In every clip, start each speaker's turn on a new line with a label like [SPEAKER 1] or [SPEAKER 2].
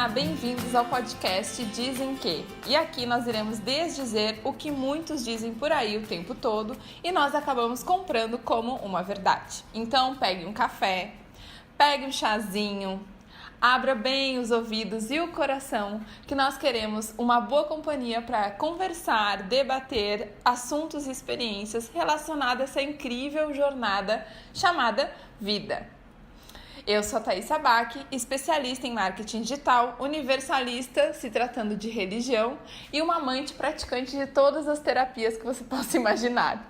[SPEAKER 1] bem-vindos ao podcast Dizem Que. E aqui nós iremos desdizer o que muitos dizem por aí o tempo todo e nós acabamos comprando como uma verdade. Então pegue um café, pegue um chazinho, abra bem os ouvidos e o coração, que nós queremos uma boa companhia para conversar, debater assuntos e experiências relacionadas a essa incrível jornada chamada vida. Eu sou a Thaísa Bach, especialista em marketing digital, universalista, se tratando de religião, e uma amante praticante de todas as terapias que você possa imaginar.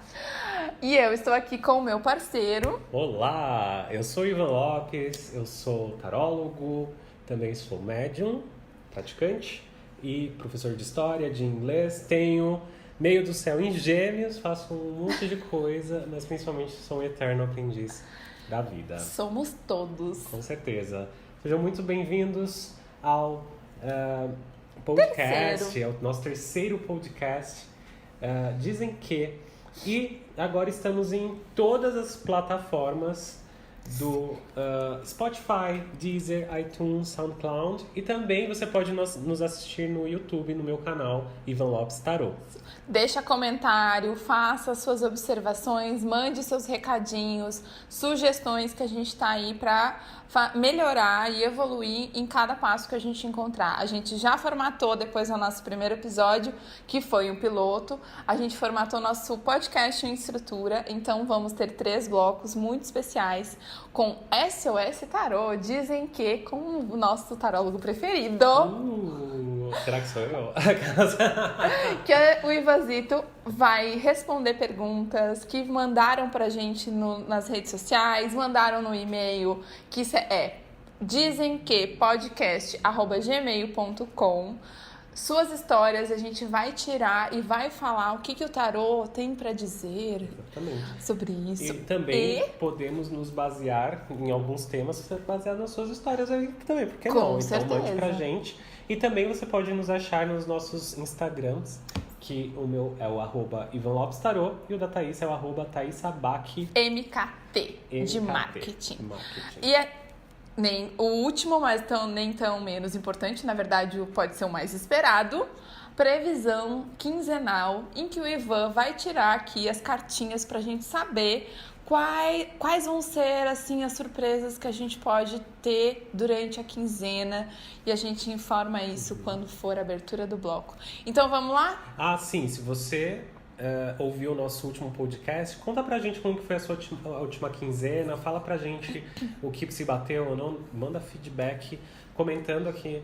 [SPEAKER 1] E eu estou aqui com o meu parceiro.
[SPEAKER 2] Olá, eu sou Ivan Lopes, eu sou tarólogo, também sou médium, praticante e professor de história, de inglês. Tenho meio do céu em Gêmeos, faço um monte de coisa, mas principalmente sou um eterno aprendiz da vida.
[SPEAKER 1] Somos todos.
[SPEAKER 2] Com certeza. Sejam muito bem-vindos ao podcast, ao nosso terceiro podcast, Dizem Que. E agora estamos em todas as plataformas do Spotify, Deezer, iTunes, SoundCloud. E também você pode nos assistir no YouTube, no meu canal, Ivan Lopes Tarot.
[SPEAKER 1] Deixa comentário, faça suas observações, mande seus recadinhos, sugestões, que a gente está aí para melhorar e evoluir em cada passo que a gente encontrar. A gente já formatou depois do nosso primeiro episódio, que foi um piloto. A gente formatou nosso podcast em estrutura, então vamos ter 3 blocos muito especiais com SOS Tarô, Dizem Que, com o nosso tarólogo preferido.
[SPEAKER 2] Será que sou eu?
[SPEAKER 1] Que o Ivazito vai responder perguntas que mandaram pra gente nas redes sociais, mandaram no e-mail, que é dizemquepodcast@gmail.com. Suas histórias a gente vai tirar e vai falar o que o tarô tem pra dizer.
[SPEAKER 2] Exatamente.
[SPEAKER 1] Sobre isso.
[SPEAKER 2] E também podemos nos basear em alguns temas, baseado nas suas histórias aí também, porque
[SPEAKER 1] Com
[SPEAKER 2] não?
[SPEAKER 1] certeza.
[SPEAKER 2] Então mande pra gente. E também você pode nos achar nos nossos Instagrams, que o meu é o @IvanLopesTarot e o da Thaís é o @ThaísaBach.
[SPEAKER 1] MKT, de marketing.
[SPEAKER 2] Marketing.
[SPEAKER 1] E nem o último, mas nem tão menos importante, na verdade pode ser o mais esperado, previsão quinzenal, em que o Ivan vai tirar aqui as cartinhas pra gente saber quais vão ser assim as surpresas que a gente pode ter durante a quinzena, e a gente informa isso quando for a abertura do bloco. Então vamos lá?
[SPEAKER 2] Sim, se você ouviu o nosso último podcast, conta pra gente como que foi a sua última quinzena, fala pra gente o que se bateu ou não, manda feedback comentando aqui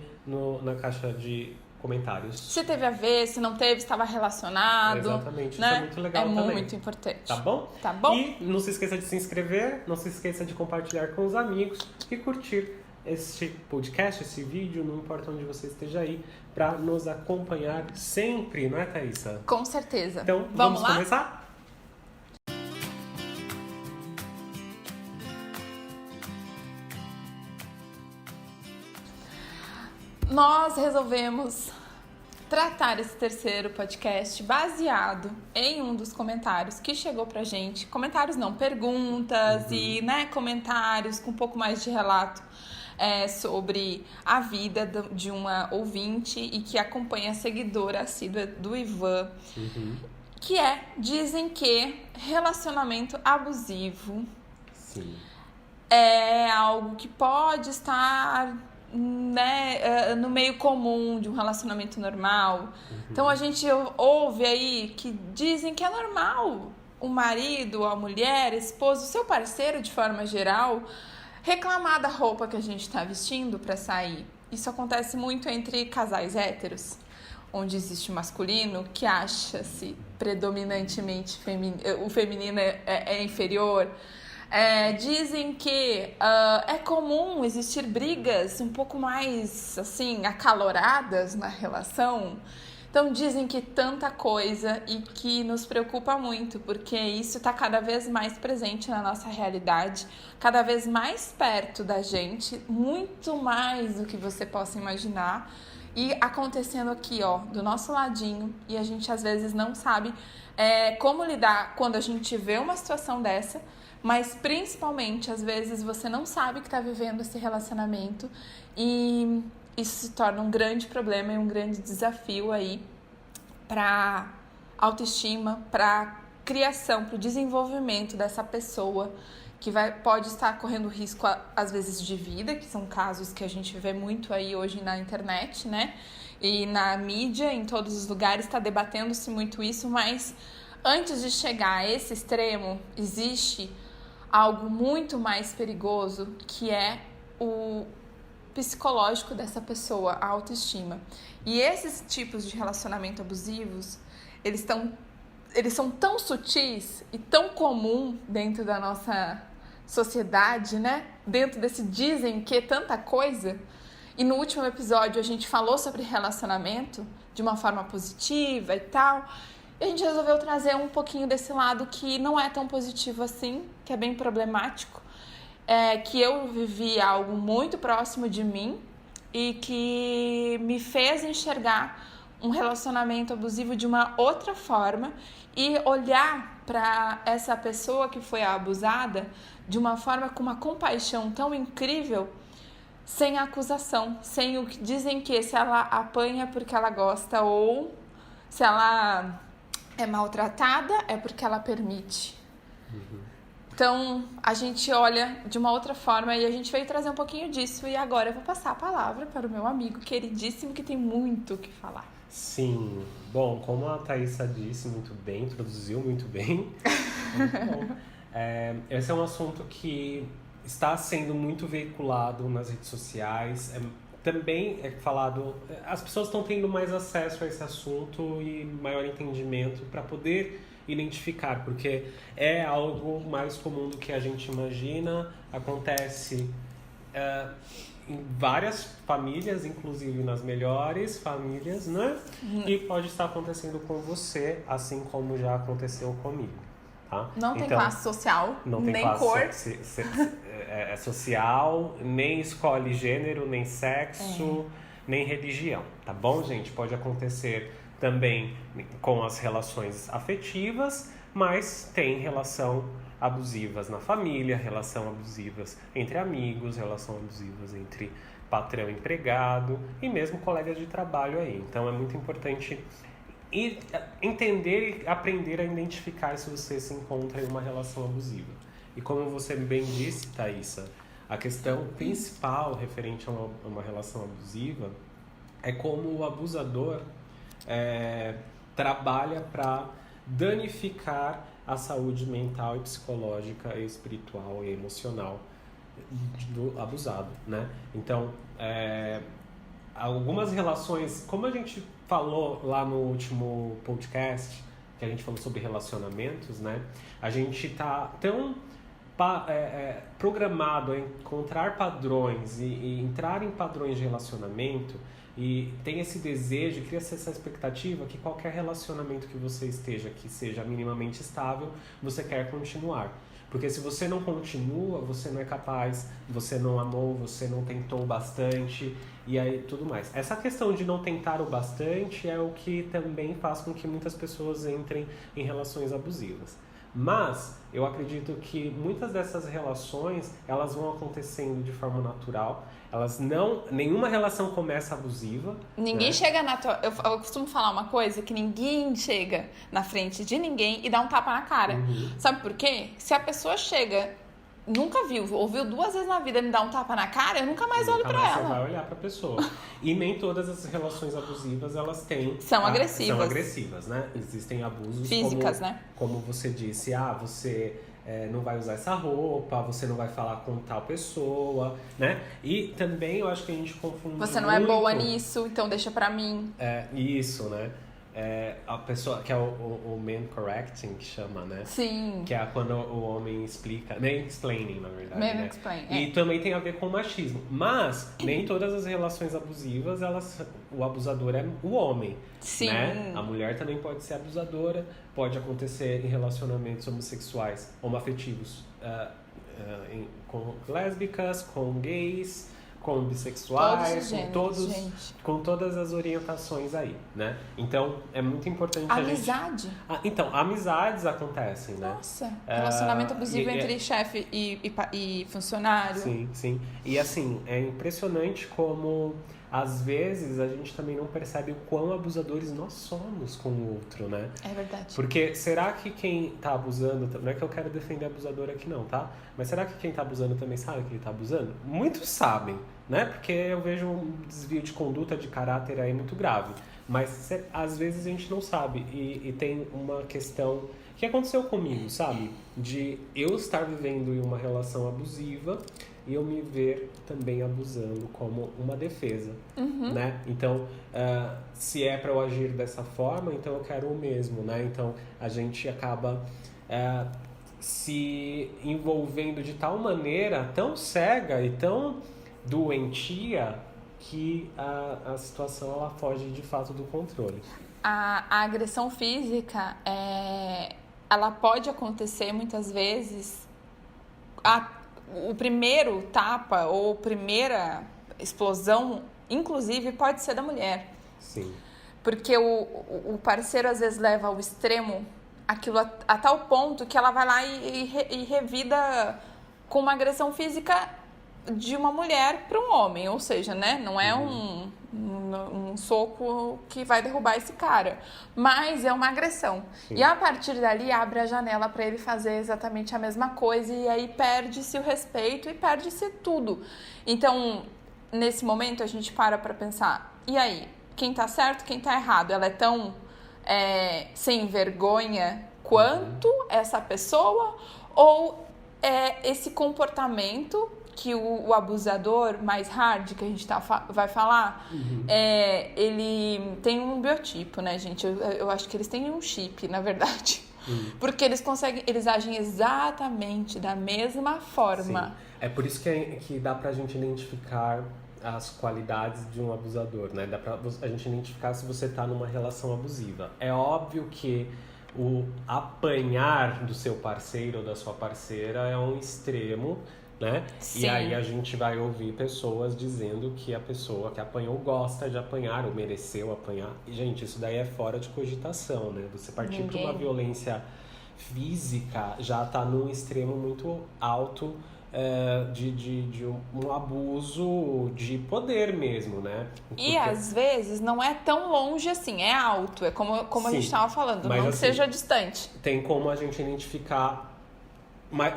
[SPEAKER 2] na caixa de comentários.
[SPEAKER 1] Se teve a ver, se não teve, estava relacionado.
[SPEAKER 2] Exatamente,
[SPEAKER 1] né?
[SPEAKER 2] Isso é muito legal também.
[SPEAKER 1] É muito importante.
[SPEAKER 2] Tá bom?
[SPEAKER 1] Tá bom?
[SPEAKER 2] E não se esqueça de se inscrever, não se esqueça de compartilhar com os amigos e curtir este podcast, esse vídeo, não importa onde você esteja aí, para nos acompanhar sempre, não é, Thaísa?
[SPEAKER 1] Com certeza.
[SPEAKER 2] Então,
[SPEAKER 1] vamos lá?
[SPEAKER 2] Começar?
[SPEAKER 1] Nós resolvemos tratar esse terceiro podcast baseado em um dos comentários que chegou pra gente. Comentários não, perguntas e comentários com um pouco mais de relato sobre a vida de uma ouvinte e que acompanha a seguidora assídua do Ivan. Que dizem que relacionamento abusivo é algo que pode estar no meio comum de um relacionamento normal. Então a gente ouve aí que dizem que é normal o marido, a mulher, a esposa, o seu parceiro de forma geral reclamar da roupa que a gente está vestindo para sair. Isso acontece muito entre casais héteros, onde existe o masculino que acha-se predominantemente o feminino é inferior. Dizem que é comum existir brigas um pouco mais assim acaloradas na relação. Então dizem que tanta coisa e que nos preocupa muito, porque isso está cada vez mais presente na nossa realidade, cada vez mais perto da gente, muito mais do que você possa imaginar, e acontecendo aqui, do nosso ladinho, e a gente às vezes não sabe como lidar quando a gente vê uma situação dessa, mas principalmente às vezes você não sabe que está vivendo esse relacionamento e isso se torna um grande problema e um grande desafio aí para autoestima, para criação, para o desenvolvimento dessa pessoa que pode estar correndo risco, às vezes, de vida, que são casos que a gente vê muito aí hoje na internet, né? E na mídia, em todos os lugares, está debatendo-se muito isso, mas antes de chegar a esse extremo, existe algo muito mais perigoso, que é o psicológico dessa pessoa, a autoestima. E esses tipos de relacionamento abusivos, eles são tão sutis e tão comum dentro da nossa sociedade, né? Dentro desse dizem que tanta coisa. E no último episódio a gente falou sobre relacionamento de uma forma positiva e tal. E a gente resolveu trazer um pouquinho desse lado que não é tão positivo assim, que é bem problemático. Que eu vivi algo muito próximo de mim e que me fez enxergar um relacionamento abusivo de uma outra forma e olhar para essa pessoa que foi abusada de uma forma com uma compaixão tão incrível, sem acusação, sem o que dizem que se ela apanha porque ela gosta ou se ela é maltratada é porque ela permite. Então, a gente olha de uma outra forma e a gente veio trazer um pouquinho disso. E agora eu vou passar a palavra para o meu amigo queridíssimo que tem muito o que falar.
[SPEAKER 2] Sim. Bom, como a Thaísa disse muito bem, introduziu muito bem. Muito bom. Esse é um assunto que está sendo muito veiculado nas redes sociais. Também é falado... As pessoas estão tendo mais acesso a esse assunto e maior entendimento para poder identificar, porque é algo mais comum do que a gente imagina, acontece em várias famílias, inclusive nas melhores famílias, né? E pode estar acontecendo com você, assim como já aconteceu comigo, tá?
[SPEAKER 1] Não tem classe social,
[SPEAKER 2] não tem
[SPEAKER 1] nem
[SPEAKER 2] classe
[SPEAKER 1] cor.
[SPEAKER 2] Social, nem escolhe gênero, nem sexo, nem religião, tá bom, gente? Pode acontecer também com as relações afetivas, mas tem relação abusivas na família, relação abusivas entre amigos, relação abusivas entre patrão e empregado e mesmo colegas de trabalho aí. Então é muito importante entender e aprender a identificar se você se encontra em uma relação abusiva. E como você bem disse, Thaísa, a questão principal referente a uma relação abusiva é como o abusador trabalha para danificar a saúde mental e psicológica e espiritual e emocional do abusado, né? Então, algumas relações, como a gente falou lá no último podcast, que a gente falou sobre relacionamentos, né? A gente tá tão programado a encontrar padrões e entrar em padrões de relacionamento e tem esse desejo, cria-se essa expectativa que qualquer relacionamento que você esteja, que seja minimamente estável, você quer continuar. Porque se você não continua, você não é capaz, você não amou, você não tentou bastante e aí tudo mais. Essa questão de não tentar o bastante é o que também faz com que muitas pessoas entrem em relações abusivas. Mas eu acredito que muitas dessas relações, elas vão acontecendo de forma natural. Nenhuma relação começa abusiva.
[SPEAKER 1] Ninguém
[SPEAKER 2] né?
[SPEAKER 1] chega na tua... Eu costumo falar uma coisa, que ninguém chega na frente de ninguém e dá um tapa na cara. Sabe por quê? Se a pessoa chega, nunca viu, ouviu 2 vezes na vida me dar um tapa na cara, eu nunca mais olho pra ela.
[SPEAKER 2] Você vai olhar pra pessoa. E nem todas as relações abusivas, elas têm...
[SPEAKER 1] São agressivas.
[SPEAKER 2] São agressivas, né? Existem abusos
[SPEAKER 1] físicas, né?
[SPEAKER 2] Como você disse, você... não vai usar essa roupa, você não vai falar com tal pessoa, né? E também eu acho que a gente confunde
[SPEAKER 1] Você não é boa nisso, então deixa pra mim.
[SPEAKER 2] Isso, né? A pessoa, que é o man correcting, que chama, né?
[SPEAKER 1] Sim.
[SPEAKER 2] Que é quando o homem explica, mansplaining, na verdade, né?
[SPEAKER 1] Mansplaining,
[SPEAKER 2] E também tem a ver com o machismo. Mas nem todas as relações abusivas, o abusador é o homem.
[SPEAKER 1] Sim.
[SPEAKER 2] Né? A mulher também pode ser abusadora, pode acontecer em relacionamentos homossexuais, homoafetivos, com lésbicas, com gays, com bissexuais, com todas as orientações aí, né? Então, é muito importante
[SPEAKER 1] amizade.
[SPEAKER 2] Então, amizades acontecem, né?
[SPEAKER 1] Nossa, relacionamento abusivo entre chefe e funcionário.
[SPEAKER 2] Sim, sim. E assim, é impressionante como às vezes a gente também não percebe o quão abusadores nós somos com o outro, né?
[SPEAKER 1] É verdade.
[SPEAKER 2] Porque será que quem tá abusando, não é que eu quero defender abusador aqui não, tá? Mas será que quem tá abusando também sabe que ele tá abusando? Muitos sabem, né? Porque eu vejo um desvio de conduta, de caráter aí muito grave. Mas às vezes a gente não sabe. E tem uma questão que aconteceu comigo, sabe? De eu estar vivendo em uma relação abusiva e eu me ver também abusando como uma defesa, né? Então, se é para eu agir dessa forma, então eu quero o mesmo, né? Então, a gente acaba se envolvendo de tal maneira, tão cega e tão doentia, que a situação ela foge de fato do controle.
[SPEAKER 1] A agressão física, ela pode acontecer muitas vezes. O primeiro tapa ou a primeira explosão, inclusive, pode ser da mulher.
[SPEAKER 2] Sim.
[SPEAKER 1] Porque o parceiro às vezes leva ao extremo aquilo a tal ponto que ela vai lá e revida com uma agressão física de uma mulher para um homem. Ou seja, né? Não é um soco que vai derrubar esse cara, mas é uma agressão. Sim. E a partir dali abre a janela para ele fazer exatamente a mesma coisa e aí perde-se o respeito e perde-se tudo. Então, nesse momento a gente para pensar, e aí? Quem tá certo, quem tá errado? Ela é tão sem vergonha quanto essa pessoa? Ou esse comportamento que o abusador mais hard, que a gente vai falar, ele tem um biotipo, né, gente? Eu acho que eles têm um chip, na verdade. Porque eles agem exatamente da mesma forma. Sim.
[SPEAKER 2] É por isso que dá pra gente identificar as qualidades de um abusador, né? Dá pra a gente identificar se você tá numa relação abusiva. É óbvio que o apanhar do seu parceiro ou da sua parceira é um extremo, né?
[SPEAKER 1] Sim.
[SPEAKER 2] E aí a gente vai ouvir pessoas dizendo que a pessoa que apanhou gosta de apanhar ou mereceu apanhar. E, gente, isso daí é fora de cogitação, né? Você partir para uma violência física já tá num extremo muito alto de um abuso de poder mesmo, né?
[SPEAKER 1] E às vezes não é tão longe assim, é alto, é como a gente estava falando, não que seja distante.
[SPEAKER 2] Tem como a gente identificar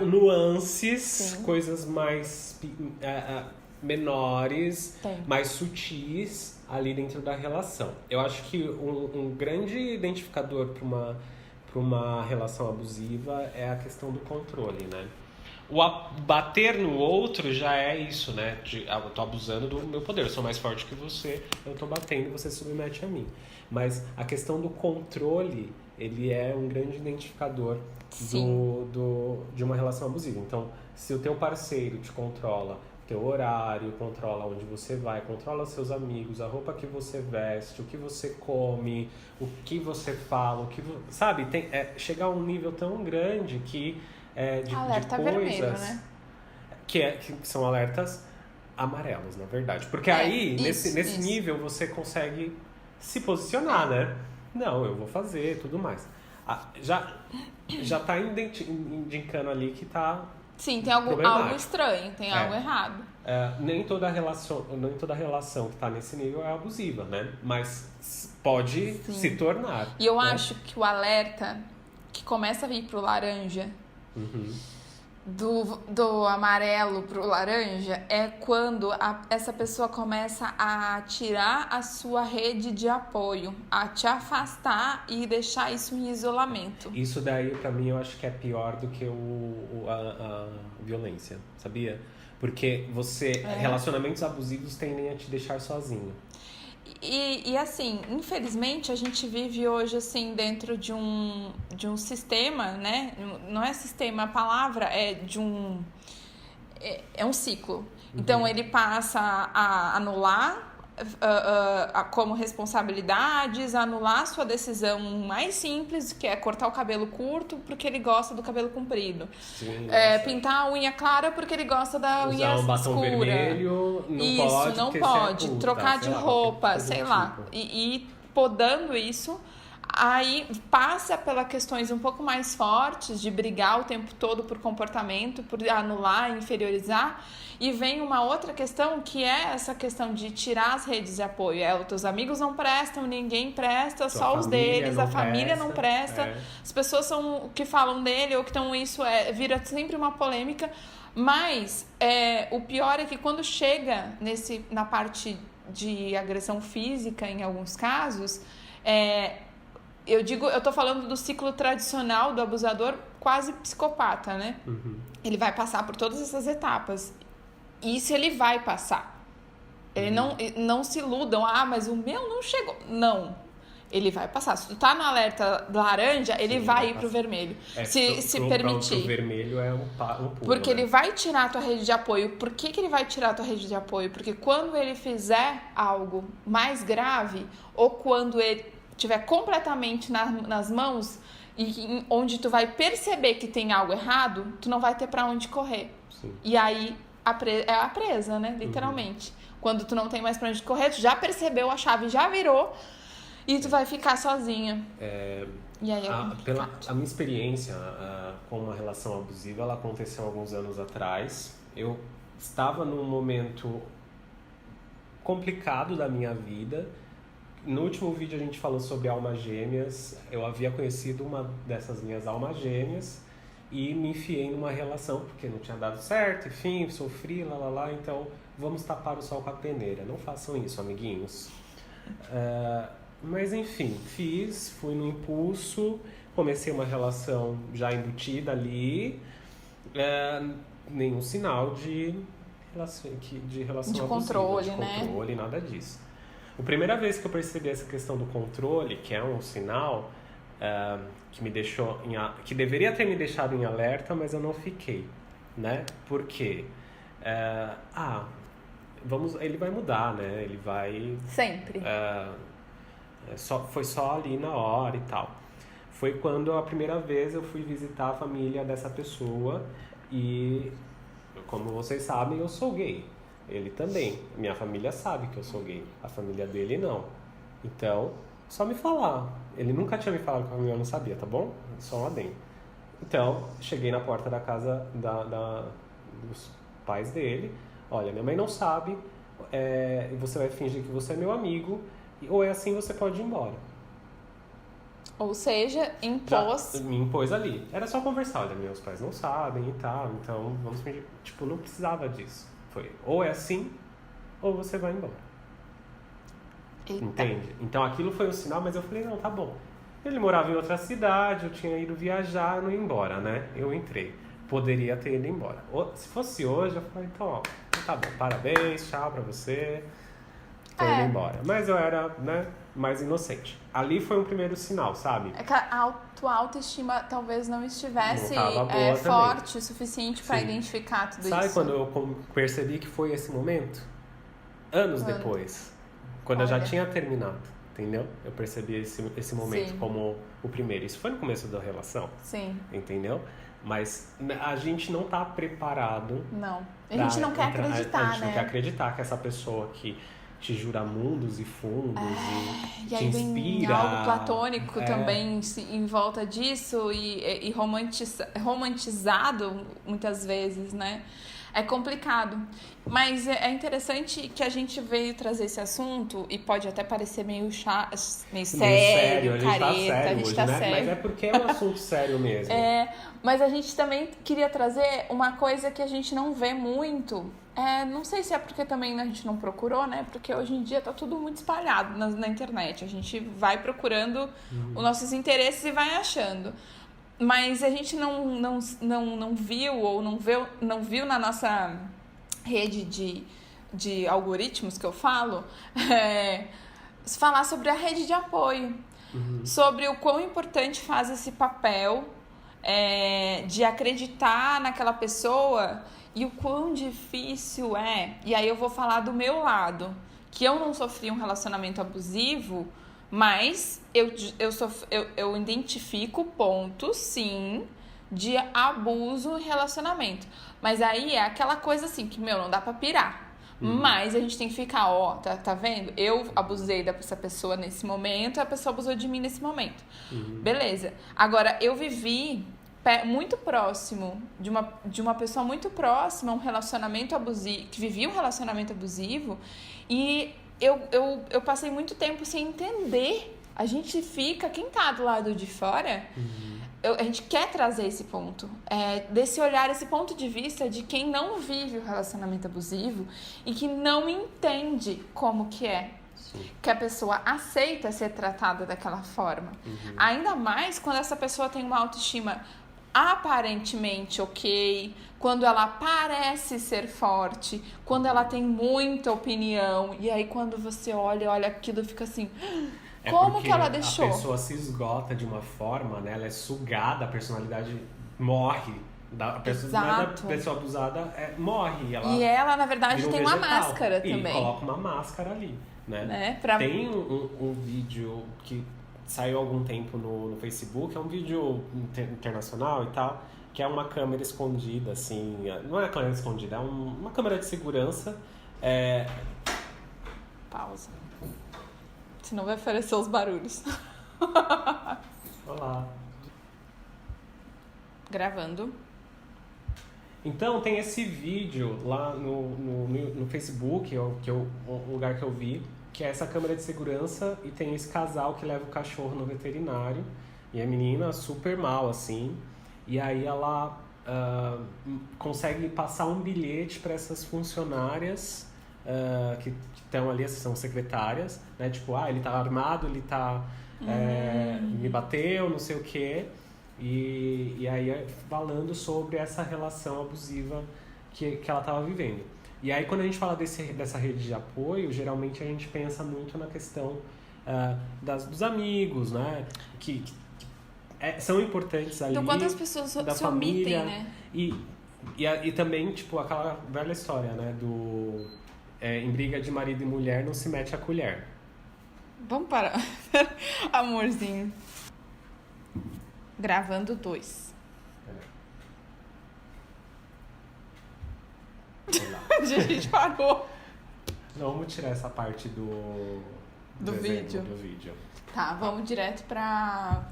[SPEAKER 2] nuances,
[SPEAKER 1] Sim.
[SPEAKER 2] coisas mais menores, mais sutis ali dentro da relação. Eu acho que um grande identificador para uma relação abusiva é a questão do controle, né? O bater no outro já é isso, né? Eu tô abusando do meu poder, eu sou mais forte que você, eu tô batendo e você se submete a mim. Mas a questão do controle, ele é um grande identificador de uma relação abusiva. Então, se o teu parceiro te controla teu horário, controla onde você vai, controla seus amigos, a roupa que você veste, o que você come, o que você fala, sabe? Chegar a um nível tão grande que de
[SPEAKER 1] alerta
[SPEAKER 2] coisas
[SPEAKER 1] vermelho, né?
[SPEAKER 2] que são alertas amarelos, na verdade. Porque aí, nesse nível, você consegue se posicionar, né? Não, eu vou fazer, tudo mais. Já tá indicando ali que tá...
[SPEAKER 1] Sim, tem algo estranho, tem algo errado.
[SPEAKER 2] Nem toda relação que tá nesse nível é abusiva, né? Mas pode se tornar.
[SPEAKER 1] E eu acho que o alerta que começa a vir pro laranja... Do amarelo pro laranja é quando essa pessoa começa a tirar a sua rede de apoio, a te afastar e deixar isso em isolamento.
[SPEAKER 2] Isso daí, pra mim, eu acho que é pior do que a violência, sabia? Porque relacionamentos abusivos tendem a te deixar sozinho.
[SPEAKER 1] E assim, infelizmente, a gente vive hoje assim dentro de um sistema, né? Não é sistema, a palavra é de um... É um ciclo. Então, ele passa a anular como responsabilidades, anular sua decisão mais simples, que é cortar o cabelo curto porque ele gosta do cabelo comprido.
[SPEAKER 2] Sim,
[SPEAKER 1] pintar a unha clara porque ele gosta da unha escura.
[SPEAKER 2] Usar um batom vermelho,
[SPEAKER 1] não pode. Trocar de roupa, sei lá. E podando isso Aí passa pelas questões um pouco mais fortes de brigar o tempo todo por comportamento, por anular, inferiorizar, e vem uma outra questão que é essa questão de tirar as redes de apoio. Os teus amigos não prestam, ninguém presta, só os deles, a família não presta, as pessoas são que falam dele ou que estão isso, vira sempre uma polêmica, mas o pior é que quando chega na parte de agressão física, em alguns casos, eu tô falando do ciclo tradicional do abusador quase psicopata, né?
[SPEAKER 2] Uhum.
[SPEAKER 1] Ele vai passar por todas essas etapas. Isso ele vai passar. Ele não se iludam. Mas o meu não chegou. Não. Ele vai passar. Se tu tá no alerta laranja, ele vai ir pro vermelho. Se permitir.
[SPEAKER 2] Pro vermelho é um pulo.
[SPEAKER 1] Porque ele vai tirar a tua rede de apoio. Por que ele vai tirar a tua rede de apoio? Porque quando ele fizer algo mais grave, ou quando ele estiver completamente nas mãos e onde tu vai perceber que tem algo errado, tu não vai ter pra onde correr.
[SPEAKER 2] Sim.
[SPEAKER 1] E aí é a presa, né? Literalmente. Quando tu não tem mais pra onde correr, tu já percebeu, a chave já virou e tu vai ficar sozinha. E aí
[SPEAKER 2] a minha experiência com uma relação abusiva, ela aconteceu alguns anos atrás. Eu estava num momento complicado da minha vida. No último vídeo a gente falou sobre almas gêmeas. Eu havia conhecido uma dessas minhas almas gêmeas e me enfiei numa relação porque não tinha dado certo, enfim, sofri, então vamos tapar o sol com a peneira. Não façam isso, amiguinhos. Mas enfim, fui no impulso, comecei uma relação já embutida ali, nenhum sinal de relação abusiva,
[SPEAKER 1] controle,
[SPEAKER 2] de controle, né? Nada disso. A primeira vez que eu percebi essa questão do controle, que é um sinal que me deixou que deveria ter me deixado em alerta, mas eu não fiquei, né? Por quê? Ele vai mudar, né? Ele vai...
[SPEAKER 1] Sempre.
[SPEAKER 2] Foi só ali na hora e tal. Foi quando a primeira vez eu fui visitar a família dessa pessoa e, como vocês sabem, eu sou gay. Ele também. Minha família sabe que eu sou gay. A família dele não. Então, só me falar. Ele nunca tinha me falado que a família não sabia, tá bom? Só um adendo. Então, cheguei na porta da casa dos pais dele. Olha, minha mãe não sabe. Você vai fingir que você é meu amigo. Ou é assim, você pode ir embora.
[SPEAKER 1] Ou seja,
[SPEAKER 2] Me impôs ali. Era só conversar. Olha, meus pais não sabem e tal. Então, vamos fingir. Não precisava disso. Foi, ou é assim, ou você vai embora.
[SPEAKER 1] Eita.
[SPEAKER 2] Entende? Então aquilo foi um sinal, mas eu falei, não, tá bom. Ele morava em outra cidade, eu tinha ido viajar, eu não ia embora, né? Eu entrei. Poderia ter ido embora. Se fosse hoje, eu falei, então, ó, tá bom, parabéns, tchau pra você. Tô indo embora. Mas eu era, né, mais inocente. Ali foi um primeiro sinal, sabe?
[SPEAKER 1] É que a tua autoestima talvez não estivesse forte o suficiente para identificar tudo isso.
[SPEAKER 2] Sabe quando eu percebi que foi esse momento? Anos depois. Quando eu já tinha terminado, entendeu? Eu percebi esse momento como o primeiro. Isso foi no começo da relação.
[SPEAKER 1] Sim.
[SPEAKER 2] Entendeu? Mas a gente não tá preparado.
[SPEAKER 1] Não. A gente não quer acreditar, né?
[SPEAKER 2] A gente não quer acreditar que essa pessoa que te jura mundos e fundos e te inspira.
[SPEAKER 1] Vem algo platônico também em volta disso e romantizado muitas vezes, né? É complicado. Mas é interessante que a gente veio trazer esse assunto e pode até parecer meio sério, careta. A gente tá sério.
[SPEAKER 2] Mas é porque é um assunto sério mesmo.
[SPEAKER 1] Mas a gente também queria trazer uma coisa que a gente não vê muito. Não sei se é porque também a gente não procurou, né? Porque hoje em dia tá tudo muito espalhado na internet. A gente vai procurando os nossos interesses e vai achando. Mas a gente não viu ou não viu na nossa rede de algoritmos que eu falo, falar sobre a rede de apoio. Sobre o quão importante faz esse papel de acreditar naquela pessoa e o quão difícil é. E aí eu vou falar do meu lado, que eu não sofri um relacionamento abusivo, mas eu identifico pontos, sim, de abuso em relacionamento. Mas aí é aquela coisa assim que, não dá pra pirar. Mas a gente tem que ficar, tá vendo? Eu abusei dessa pessoa nesse momento, a pessoa abusou de mim nesse momento. Beleza. Agora, eu vivi muito próximo de uma pessoa muito próxima, um relacionamento abusivo, que vivia um relacionamento abusivo, e eu passei muito tempo sem entender. A gente fica, quem tá do lado de fora, a gente quer trazer esse ponto, desse olhar, esse ponto de vista de quem não vive o relacionamento abusivo e que não entende como que é. Sim. Que a pessoa aceita ser tratada daquela forma. Ainda mais quando essa pessoa tem uma autoestima aparentemente ok, quando ela parece ser forte, quando ela tem muita opinião, e aí quando você olha aquilo, fica assim, como que ela deixou?
[SPEAKER 2] A pessoa se esgota de uma forma, né? Ela é sugada, a personalidade morre. A pessoa abusada morre.
[SPEAKER 1] E ela, na verdade, tem uma máscara também.
[SPEAKER 2] E coloca uma máscara ali, né? Tem um vídeo que saiu há algum tempo no Facebook, é um vídeo internacional e tal, que é uma câmera escondida, assim, não é uma câmera escondida, é uma câmera de segurança.
[SPEAKER 1] Pausa. Senão vai aparecer os barulhos.
[SPEAKER 2] Olá.
[SPEAKER 1] Gravando.
[SPEAKER 2] Então, tem esse vídeo lá no Facebook, o lugar que eu vi, que é essa câmera de segurança, e tem esse casal que leva o cachorro no veterinário, e a menina super mal, assim, e aí ela consegue passar um bilhete para essas funcionárias que estão ali, são secretárias, né, tipo, ele tá armado, ele tá me bateu, não sei o quê, e aí falando sobre essa relação abusiva que ela estava vivendo. E aí, quando a gente fala dessa rede de apoio, geralmente a gente pensa muito na questão dos amigos, né? Que são importantes ali.
[SPEAKER 1] Então, quantas pessoas
[SPEAKER 2] da
[SPEAKER 1] se
[SPEAKER 2] família,
[SPEAKER 1] omitem, né?
[SPEAKER 2] E também, tipo, aquela velha história, né? Em briga de marido e mulher não se mete a colher.
[SPEAKER 1] Vamos parar. Amorzinho. Gravando 2. A gente parou.
[SPEAKER 2] Não, vamos tirar essa parte do vídeo.
[SPEAKER 1] Tá, vamos direto pra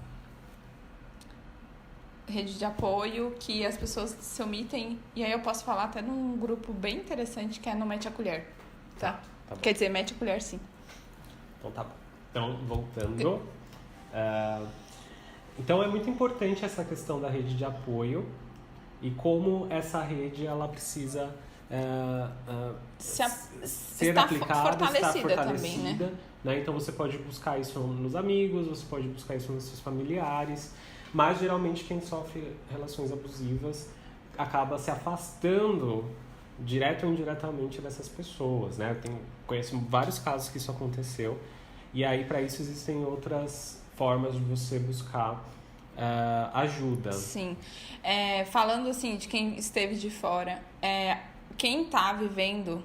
[SPEAKER 1] rede de apoio, que as pessoas se omitem. E aí eu posso falar até num grupo bem interessante que é no Mete a Colher. Tá bom. Quer dizer, Mete a Colher, sim.
[SPEAKER 2] Então tá bom. Então, voltando. Então é muito importante essa questão da rede de apoio e como essa rede ela precisa ser aplicada, estar fortalecida
[SPEAKER 1] também,
[SPEAKER 2] né? Então você pode buscar isso nos amigos, você pode buscar isso nos seus familiares, mas geralmente quem sofre relações abusivas acaba se afastando direto ou indiretamente dessas pessoas, né? Conheço vários casos que isso aconteceu, e aí para isso existem outras formas de você buscar ajuda.
[SPEAKER 1] Sim. Falando assim de quem esteve de fora, quem tá vivendo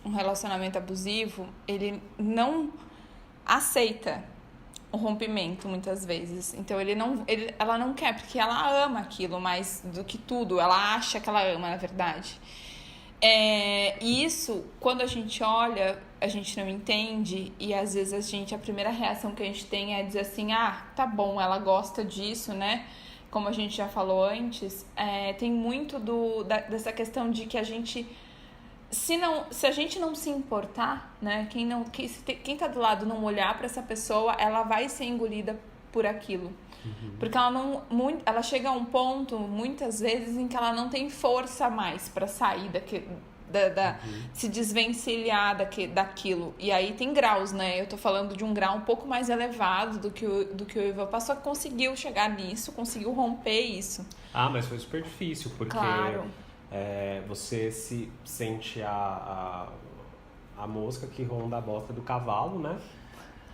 [SPEAKER 1] um relacionamento abusivo, ele não aceita o rompimento muitas vezes. Então ela não quer, porque ela ama aquilo mais do que tudo. Ela acha que ela ama, na verdade. E isso, quando a gente olha, a gente não entende, e às vezes a primeira reação que a gente tem é dizer assim, tá bom, ela gosta disso, né? Como a gente já falou antes, tem muito dessa questão de que a gente, se a gente não se importar, né? Quem tá do lado não olhar para essa pessoa, ela vai ser engolida por aquilo. Porque ela chega a um ponto, muitas vezes, em que ela não tem força mais para sair se desvencilhar daquilo. E aí tem graus, né? Eu tô falando de um grau um pouco mais elevado do que o Ivan passou, que conseguiu chegar nisso, conseguiu romper isso.
[SPEAKER 2] Mas foi super difícil, porque
[SPEAKER 1] claro.
[SPEAKER 2] Você se sente a mosca que ronda a bota do cavalo, né?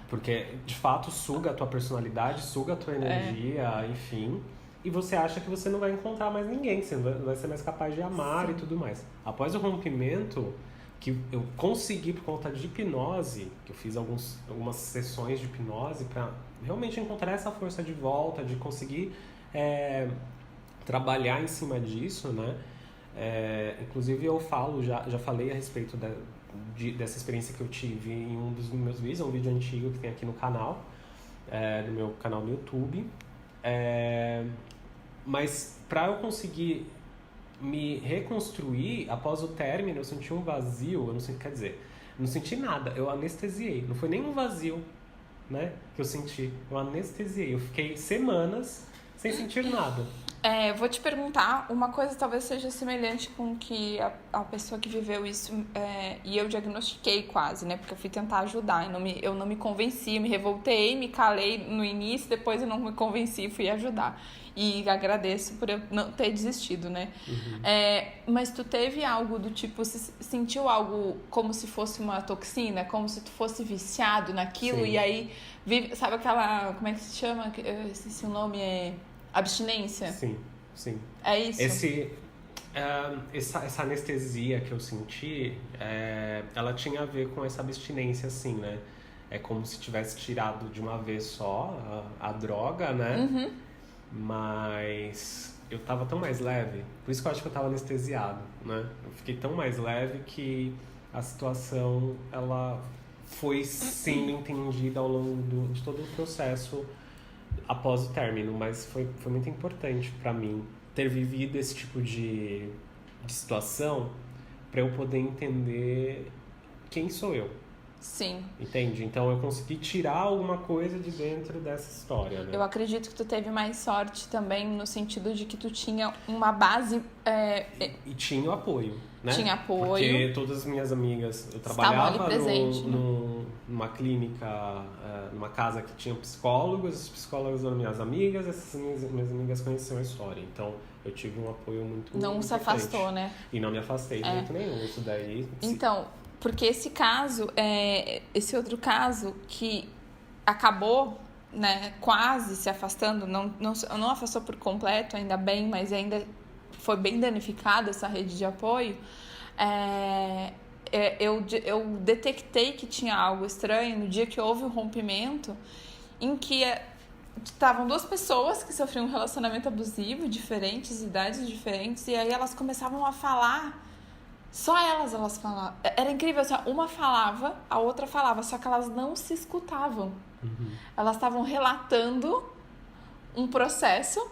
[SPEAKER 2] Porque, de fato, suga a tua personalidade, suga a tua energia, enfim. E você acha que você não vai encontrar mais ninguém, que você não vai ser mais capaz de amar. Sim. E tudo mais. Após o rompimento, que eu consegui por conta de hipnose, que eu fiz algumas sessões de hipnose para realmente encontrar essa força de volta, de conseguir trabalhar em cima disso, né? Inclusive eu falo, já falei a respeito dessa experiência que eu tive em um dos meus vídeos, um vídeo antigo que tem aqui no canal, no meu canal no YouTube. Mas para eu conseguir me reconstruir após o término, eu senti um vazio, eu não sei, quer dizer, não senti nada, eu anestesiei, não foi nem um vazio, né, que eu senti, eu anestesiei, eu fiquei semanas sem sentir nada.
[SPEAKER 1] Vou te perguntar, uma coisa talvez seja semelhante com que a pessoa que viveu isso, e eu diagnostiquei quase, né? Porque eu fui tentar ajudar, eu não me convenci, eu me revoltei, me calei no início, depois eu não me convenci e fui ajudar. E agradeço por eu não ter desistido, né? Mas tu teve algo do tipo, sentiu algo como se fosse uma toxina, como se tu fosse viciado naquilo,
[SPEAKER 2] Sim.
[SPEAKER 1] e aí, sabe aquela, como é que se chama? Se o nome é... abstinência?
[SPEAKER 2] Sim.
[SPEAKER 1] É isso?
[SPEAKER 2] Essa anestesia que eu senti, ela tinha a ver com essa abstinência, assim, né? É como se tivesse tirado de uma vez só a droga, né?
[SPEAKER 1] Uhum.
[SPEAKER 2] Mas eu tava tão mais leve, por isso que eu acho que eu tava anestesiado, né? Eu fiquei tão mais leve que a situação, ela foi sendo entendida ao longo de todo o processo após o término, mas foi muito importante para mim ter vivido esse tipo de situação para eu poder entender quem sou eu.
[SPEAKER 1] Sim.
[SPEAKER 2] Entende? Então eu consegui tirar alguma coisa de dentro dessa história, né?
[SPEAKER 1] Eu acredito que tu teve mais sorte também no sentido de que tu tinha uma base...
[SPEAKER 2] E tinha o apoio, né?
[SPEAKER 1] Tinha apoio.
[SPEAKER 2] Porque todas as minhas amigas... Eu trabalhava
[SPEAKER 1] presente,
[SPEAKER 2] numa clínica, numa casa que tinha psicólogos. Os psicólogos eram minhas amigas. Essas minhas amigas conheciam a história. Então eu tive um apoio muito
[SPEAKER 1] Não
[SPEAKER 2] importante.
[SPEAKER 1] se afastou, né?
[SPEAKER 2] E não me afastei de jeito nenhum. Isso daí...
[SPEAKER 1] Então... Porque esse caso, esse outro caso que acabou, né, quase se afastando, não afastou por completo, ainda bem, mas ainda foi bem danificada essa rede de apoio, eu detectei que tinha algo estranho no dia que houve o rompimento, em que estavam duas pessoas que sofriam um relacionamento abusivo, diferentes, idades diferentes, e aí elas começavam a falar... Só elas falavam. Era incrível, assim, uma falava, a outra falava, só que elas não se escutavam.
[SPEAKER 2] Uhum.
[SPEAKER 1] Elas estavam relatando um processo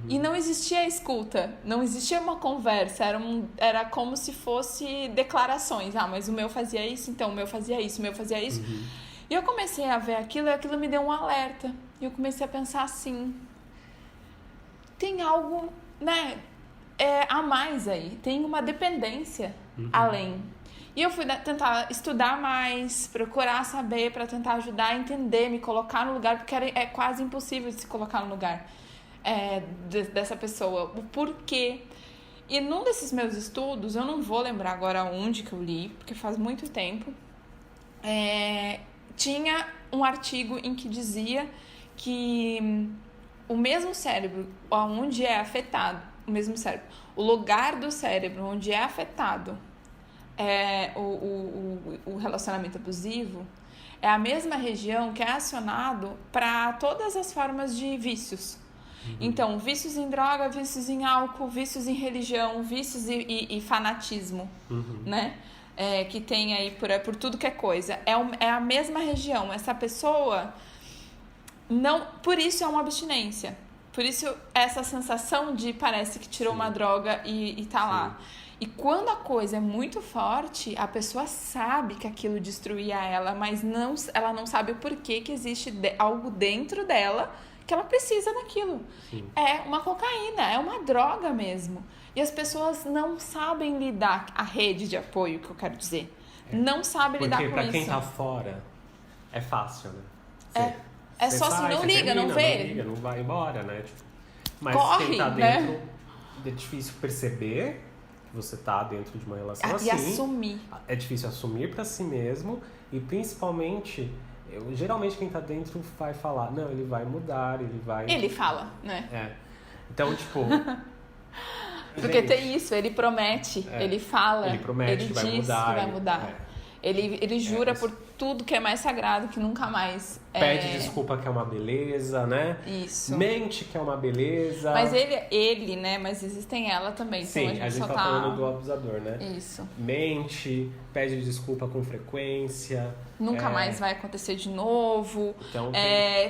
[SPEAKER 1] e não existia escuta, não existia uma conversa, era como se fosse declarações. Ah, mas o meu fazia isso, então o meu fazia isso, o meu fazia isso.
[SPEAKER 2] Uhum.
[SPEAKER 1] E eu comecei a ver aquilo e aquilo me deu um alerta. E eu comecei a pensar assim, tem algo, né... a mais aí, tem uma dependência além. E eu fui tentar estudar mais, procurar saber para tentar ajudar a entender, me colocar no lugar, porque é quase impossível de se colocar no lugar dessa pessoa, o porquê. E num desses meus estudos, eu não vou lembrar agora onde que eu li, porque faz muito tempo, tinha um artigo em que dizia que o mesmo cérebro, onde é afetado, o mesmo cérebro, o lugar do cérebro onde é afetado o relacionamento abusivo é a mesma região que é acionado para todas as formas de vícios. Então, vícios em droga, vícios em álcool, vícios em religião, vícios e fanatismo, né? Que tem aí por tudo que é coisa. É a mesma região. Essa pessoa, não, por isso é uma abstinência. Por isso, essa sensação de parece que tirou uma droga e tá lá. E quando a coisa é muito forte, a pessoa sabe que aquilo destruía ela, mas ela não sabe o porquê que existe algo dentro dela que ela precisa daquilo. Sim. É uma cocaína, é uma droga mesmo. E as pessoas não sabem lidar, a rede de apoio, que eu quero dizer, não sabe lidar com isso.
[SPEAKER 2] Porque pra quem tá fora, é fácil, né?
[SPEAKER 1] É só assim, não liga, não vê.
[SPEAKER 2] Não liga, não vai embora, né? Mas
[SPEAKER 1] corre,
[SPEAKER 2] quem tá dentro,
[SPEAKER 1] né?
[SPEAKER 2] É difícil perceber que você tá dentro de uma relação assim.
[SPEAKER 1] E assumir.
[SPEAKER 2] É difícil assumir pra si mesmo e principalmente, geralmente quem tá dentro vai falar, não, ele vai mudar, ele vai...
[SPEAKER 1] Ele fala, né?
[SPEAKER 2] Então, tipo...
[SPEAKER 1] Porque gente, tem isso, ele promete, ele fala,
[SPEAKER 2] ele promete que vai
[SPEAKER 1] diz
[SPEAKER 2] mudar,
[SPEAKER 1] que vai mudar. Ele jura por tudo que é mais sagrado que nunca mais
[SPEAKER 2] Pede desculpa que é uma beleza, né?
[SPEAKER 1] Isso.
[SPEAKER 2] Mente que é uma beleza.
[SPEAKER 1] Mas ele, né? Mas existem ela também.
[SPEAKER 2] Sim,
[SPEAKER 1] então a gente
[SPEAKER 2] tá
[SPEAKER 1] só
[SPEAKER 2] falando do abusador, né?
[SPEAKER 1] Isso.
[SPEAKER 2] Mente, pede desculpa com frequência.
[SPEAKER 1] Nunca mais vai acontecer de novo.
[SPEAKER 2] Então,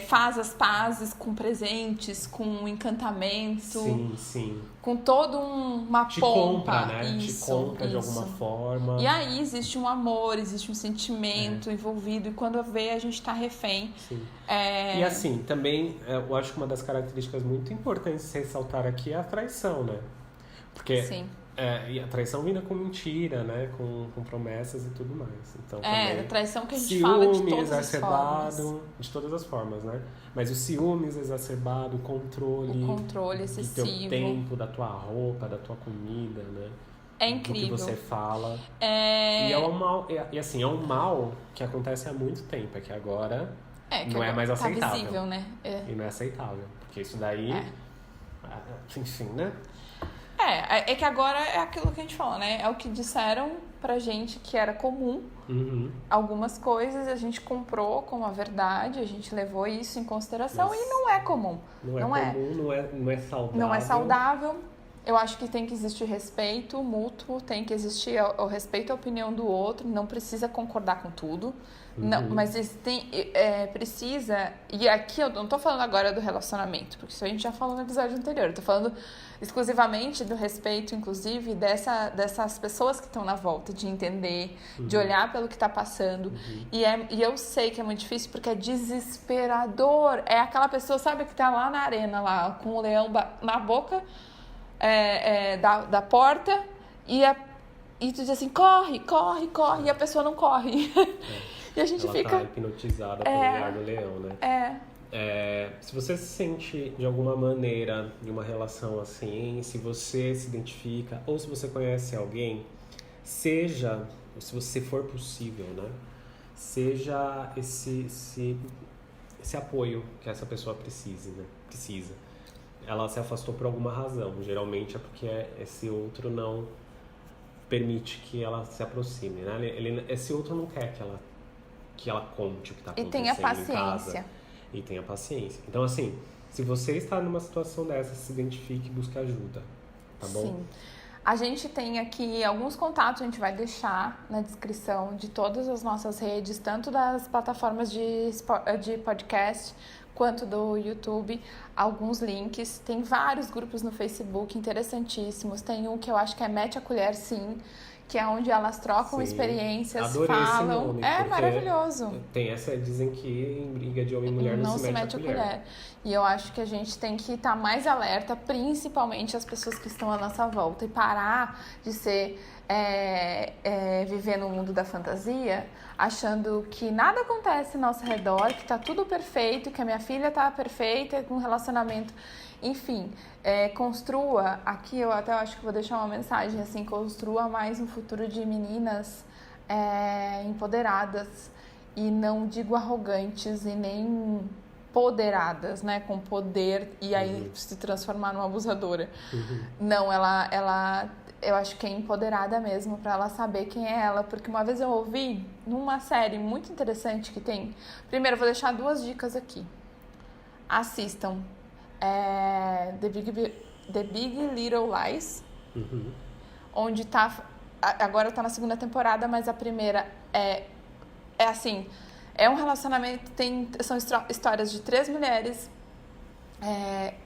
[SPEAKER 1] faz as pazes com presentes, com encantamento.
[SPEAKER 2] Sim.
[SPEAKER 1] Com toda uma
[SPEAKER 2] Te
[SPEAKER 1] pompa.
[SPEAKER 2] compra, né?
[SPEAKER 1] Isso,
[SPEAKER 2] Te compra de alguma forma.
[SPEAKER 1] E aí existe um amor, existe um sentimento envolvido. E quando vê, a gente tá refém.
[SPEAKER 2] Sim. E assim, também, eu acho que uma das características muito importantes de se ressaltar aqui é a traição, né? Porque
[SPEAKER 1] Sim.
[SPEAKER 2] E a traição vinda com mentira, né? Com promessas e tudo mais. Então, também,
[SPEAKER 1] a traição que a gente
[SPEAKER 2] ciúme
[SPEAKER 1] fala de todas as
[SPEAKER 2] exacerbado,
[SPEAKER 1] formas.
[SPEAKER 2] de todas as formas, né? Mas o ciúmes exacerbado, o controle
[SPEAKER 1] excessivo.
[SPEAKER 2] do teu tempo, da tua roupa, da tua comida, né?
[SPEAKER 1] É incrível.
[SPEAKER 2] Do que você fala. E é um mal, é um mal que acontece há muito tempo, é que agora não é mais aceitável.
[SPEAKER 1] Tá visível, né?
[SPEAKER 2] E não é aceitável, porque isso daí, enfim, né?
[SPEAKER 1] É que agora é aquilo que a gente falou, né? É o que disseram pra gente que era comum. Algumas coisas a gente comprou como a verdade, a gente levou isso em consideração e não é comum.
[SPEAKER 2] Não é saudável.
[SPEAKER 1] Não é saudável. Eu acho que tem que existir respeito mútuo, tem que existir o respeito à opinião do outro, não precisa concordar com tudo. Não, mas precisa... E aqui eu não tô falando agora do relacionamento, porque isso a gente já falou no episódio anterior. Eu tô falando exclusivamente do respeito, inclusive, dessas pessoas que estão na volta, de entender, de olhar pelo que tá passando. E eu sei que é muito difícil, porque é desesperador. É aquela pessoa, sabe, que tá lá na arena, lá, com o leão na boca da porta, e tu diz assim, corre, e a pessoa não corre. E a gente
[SPEAKER 2] ela
[SPEAKER 1] fica...
[SPEAKER 2] tá hipnotizada pelo olhar do leão, né? Se você se sente de alguma maneira em uma relação assim, se você se identifica ou se você conhece alguém, se você for possível, né? Seja esse apoio que essa pessoa precisa. Ela se afastou por alguma razão. Geralmente é porque esse outro não permite que ela se aproxime, né? Esse outro não quer que ela conte o que está acontecendo
[SPEAKER 1] e tenha paciência.
[SPEAKER 2] Em casa. E tenha paciência. Então, assim, se você está numa situação dessa, se identifique e busque ajuda, tá bom?
[SPEAKER 1] Sim. A gente tem aqui alguns contatos, a gente vai deixar na descrição de todas as nossas redes, tanto das plataformas de podcast quanto do YouTube, alguns links. Tem vários grupos no Facebook interessantíssimos. Tem um que eu acho que é Mete a Colher Sim, que é onde elas trocam experiências,
[SPEAKER 2] adorei
[SPEAKER 1] falam.
[SPEAKER 2] Esse nome,
[SPEAKER 1] é maravilhoso.
[SPEAKER 2] Tem dizem que em briga de homem e mulher não se mete a colher.
[SPEAKER 1] E eu acho que a gente tem que estar mais alerta, principalmente as pessoas que estão à nossa volta, e parar de ser viver no mundo da fantasia, achando que nada acontece ao nosso redor, que tá tudo perfeito, que a minha filha tá perfeita, com um relacionamento. Enfim, construa, aqui eu até acho que vou deixar uma mensagem assim, construa mais um futuro de meninas empoderadas, e não digo arrogantes e nem poderadas, né, com poder e aí se transformar numa abusadora. Não, ela eu acho que é empoderada mesmo, pra ela saber quem é ela, porque uma vez eu ouvi numa série muito interessante que tem. Primeiro, eu vou deixar 2 dicas aqui. Assistam. The Big Little Lies, onde agora tá na 2ª temporada, mas a primeira é assim, é um relacionamento, são histórias de 3 mulheres,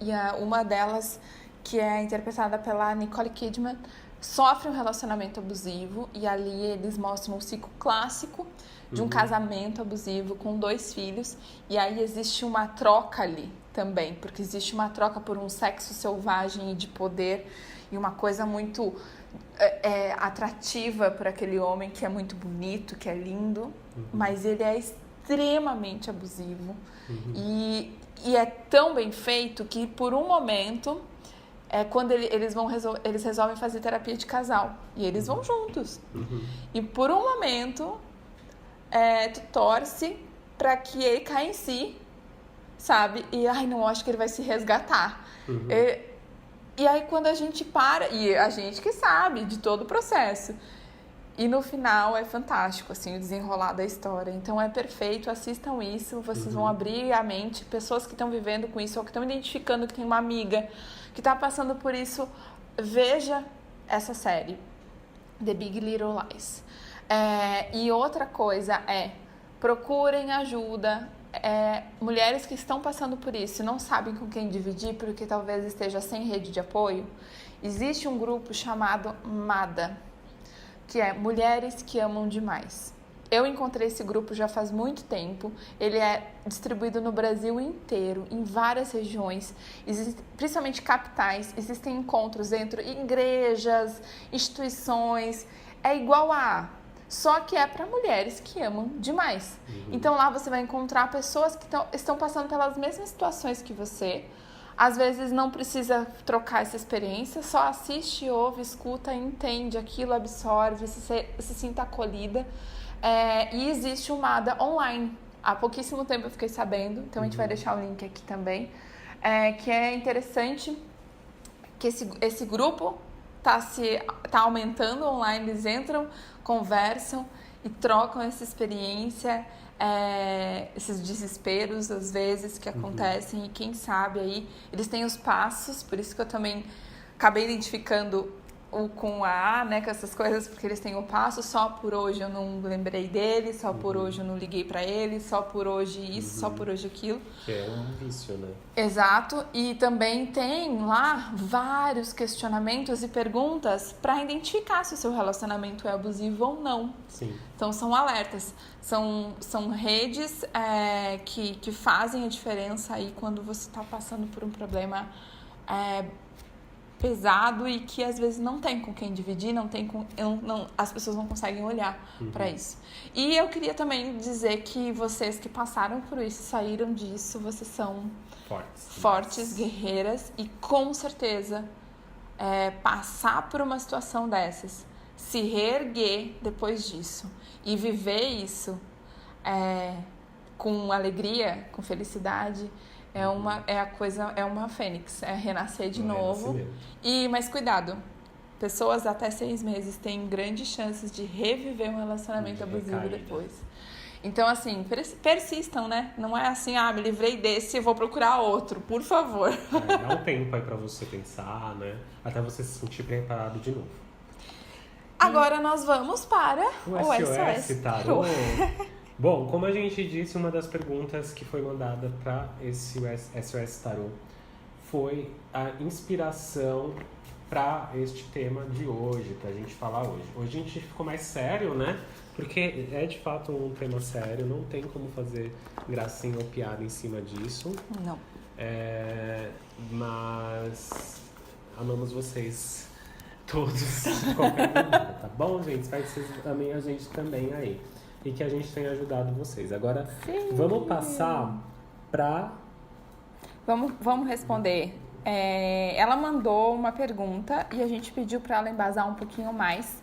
[SPEAKER 1] e uma delas, que é interpretada pela Nicole Kidman, sofre um relacionamento abusivo, e ali eles mostram o ciclo clássico de um casamento abusivo com 2 filhos, e aí existe uma troca ali também, porque existe uma troca por um sexo selvagem e de poder, e uma coisa muito atrativa para aquele homem que é muito bonito, que é lindo, mas ele é extremamente abusivo, e é tão bem feito que por um momento quando eles resolvem fazer terapia de casal, e eles vão juntos, e por um momento tu torce para que ele caia em si, sabe? E não, acho que ele vai se resgatar. E aí quando a gente para, e a gente que sabe de todo o processo, E no final é fantástico, assim, o desenrolar da história. Então é perfeito, assistam isso, vocês vão abrir a mente. Pessoas que estão vivendo com isso ou que estão identificando que tem uma amiga que está passando por isso, veja essa série, The Big Little Lies. E outra coisa procurem ajuda. Mulheres que estão passando por isso e não sabem com quem dividir porque talvez esteja sem rede de apoio, existe um grupo chamado MADA, que é Mulheres que Amam Demais. Eu encontrei esse grupo já faz muito tempo. Ele é distribuído no Brasil inteiro, em várias regiões, principalmente capitais. Existem encontros entre igrejas, instituições. É igual só que é para mulheres que amam demais. Então lá você vai encontrar pessoas que estão passando pelas mesmas situações que você. Às vezes não precisa trocar essa experiência, só assiste, ouve, escuta, entende aquilo, absorve, se sinta acolhida. E existe o MADA online. Há pouquíssimo tempo eu fiquei sabendo, então a gente vai deixar o link aqui também. Que é interessante que esse grupo tá aumentando online, eles entram, conversam e trocam essa experiência, esses desesperos às vezes que acontecem, e quem sabe aí eles têm os passos, por isso que eu também acabei identificando o com a né, com essas coisas, porque eles têm o passo. Só por hoje eu não lembrei dele, só por hoje eu não liguei pra ele, só por hoje isso, só por hoje aquilo.
[SPEAKER 2] Que é um vício, né?
[SPEAKER 1] Exato, e também tem lá vários questionamentos e perguntas para identificar se o seu relacionamento é abusivo ou não.
[SPEAKER 2] Sim.
[SPEAKER 1] Então são alertas, são redes que fazem a diferença aí quando você está passando por um problema pesado e que às vezes não tem com quem dividir, as pessoas não conseguem olhar para isso. E eu queria também dizer que vocês que passaram por isso, saíram disso, vocês são fortes, guerreiras, e com certeza passar por uma situação dessas, se reerguer depois disso e viver isso com alegria, com felicidade, é uma fênix, é renascer de novo. Mas cuidado, pessoas até 6 meses têm grandes chances de reviver um relacionamento abusivo depois. Então, assim, persistam, né? Não é assim, me livrei desse e vou procurar outro, por favor.
[SPEAKER 2] Dá um tempo aí pra você pensar, né? Até você se sentir preparado de novo.
[SPEAKER 1] Agora nós vamos para o SOS
[SPEAKER 2] Tarô. Bom, como a gente disse, uma das perguntas que foi mandada para esse SOS Tarô foi a inspiração para este tema de hoje, pra gente falar hoje. Hoje a gente ficou mais sério, né? Porque é de fato um tema sério, não tem como fazer gracinha ou piada em cima disso.
[SPEAKER 1] Não.
[SPEAKER 2] Mas amamos vocês todos, de qualquer maneira, tá bom, gente? Espero que vocês amem a gente também aí. E que a gente tenha ajudado vocês. Agora, vamos passar para...
[SPEAKER 1] Vamos responder. Ela mandou uma pergunta e a gente pediu para ela embasar um pouquinho mais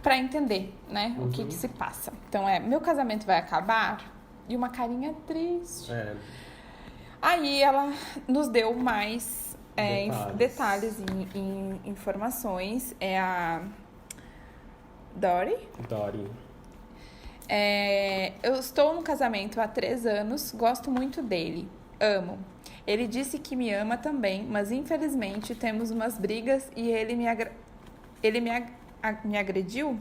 [SPEAKER 1] para entender, né, o que se passa. Então, meu casamento vai acabar? E uma carinha triste. Aí ela nos deu mais detalhes e informações. É a Dori. Eu estou no casamento há 3 anos, gosto muito dele, amo. Ele disse que me ama também, mas infelizmente temos umas brigas e ele me agrediu?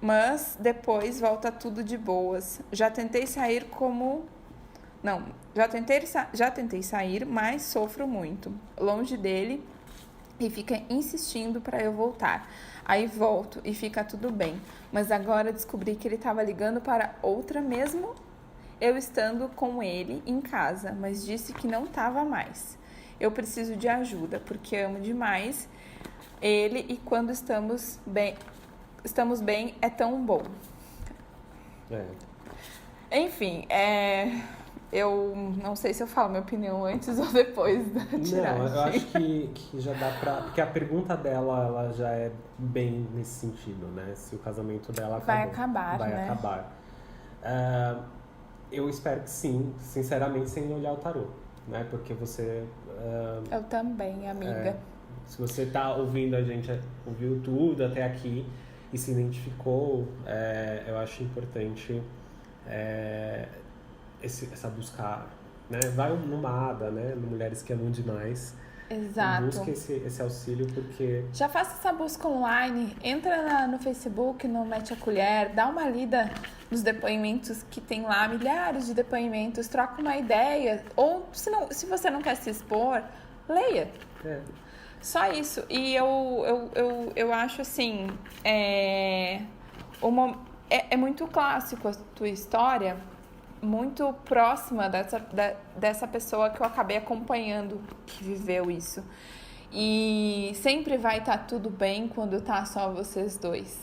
[SPEAKER 1] Mas depois volta tudo de boas. Já tentei sair, mas sofro muito longe dele e fica insistindo para eu voltar. Aí volto e fica tudo bem. Mas agora descobri que ele estava ligando para outra mesmo eu estando com ele em casa, mas disse que não estava mais. Eu preciso de ajuda, porque amo demais ele e quando estamos bem é tão bom. Enfim, eu não sei se eu falo minha opinião antes ou depois da tiragem.
[SPEAKER 2] Não, eu acho que já dá pra... Porque a pergunta dela, ela já é bem nesse sentido, né? Se o casamento dela
[SPEAKER 1] vai acabar.
[SPEAKER 2] Eu espero que sim, sinceramente, sem olhar o tarô, né? Porque você...
[SPEAKER 1] eu também, amiga.
[SPEAKER 2] Se você tá ouvindo a gente, ouviu tudo até aqui e se identificou, eu acho importante essa busca, né? Vai numa aba, né? No Mulheres que Amam Demais.
[SPEAKER 1] Exato.
[SPEAKER 2] Busque esse auxílio, porque...
[SPEAKER 1] Já faça essa busca online, entra no Facebook, no Mete a Colher, dá uma lida nos depoimentos que tem lá, milhares de depoimentos, troca uma ideia, ou se você não quer se expor, leia. Só isso. E eu acho assim, é muito clássico a tua história, muito próxima dessa pessoa que eu acabei acompanhando, que viveu isso. E sempre vai estar tudo bem quando tá só vocês dois.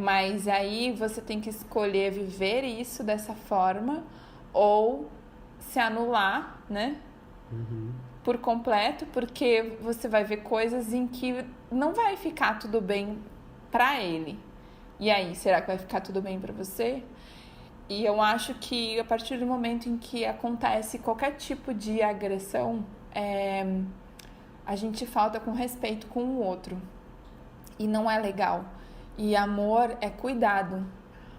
[SPEAKER 1] Mas aí você tem que escolher viver isso dessa forma ou se anular, né? Por completo, porque você vai ver coisas em que não vai ficar tudo bem pra ele. E aí, será que vai ficar tudo bem pra você? E eu acho que a partir do momento em que acontece qualquer tipo de agressão, a gente falta com respeito com o outro. E não é legal. E amor é cuidado.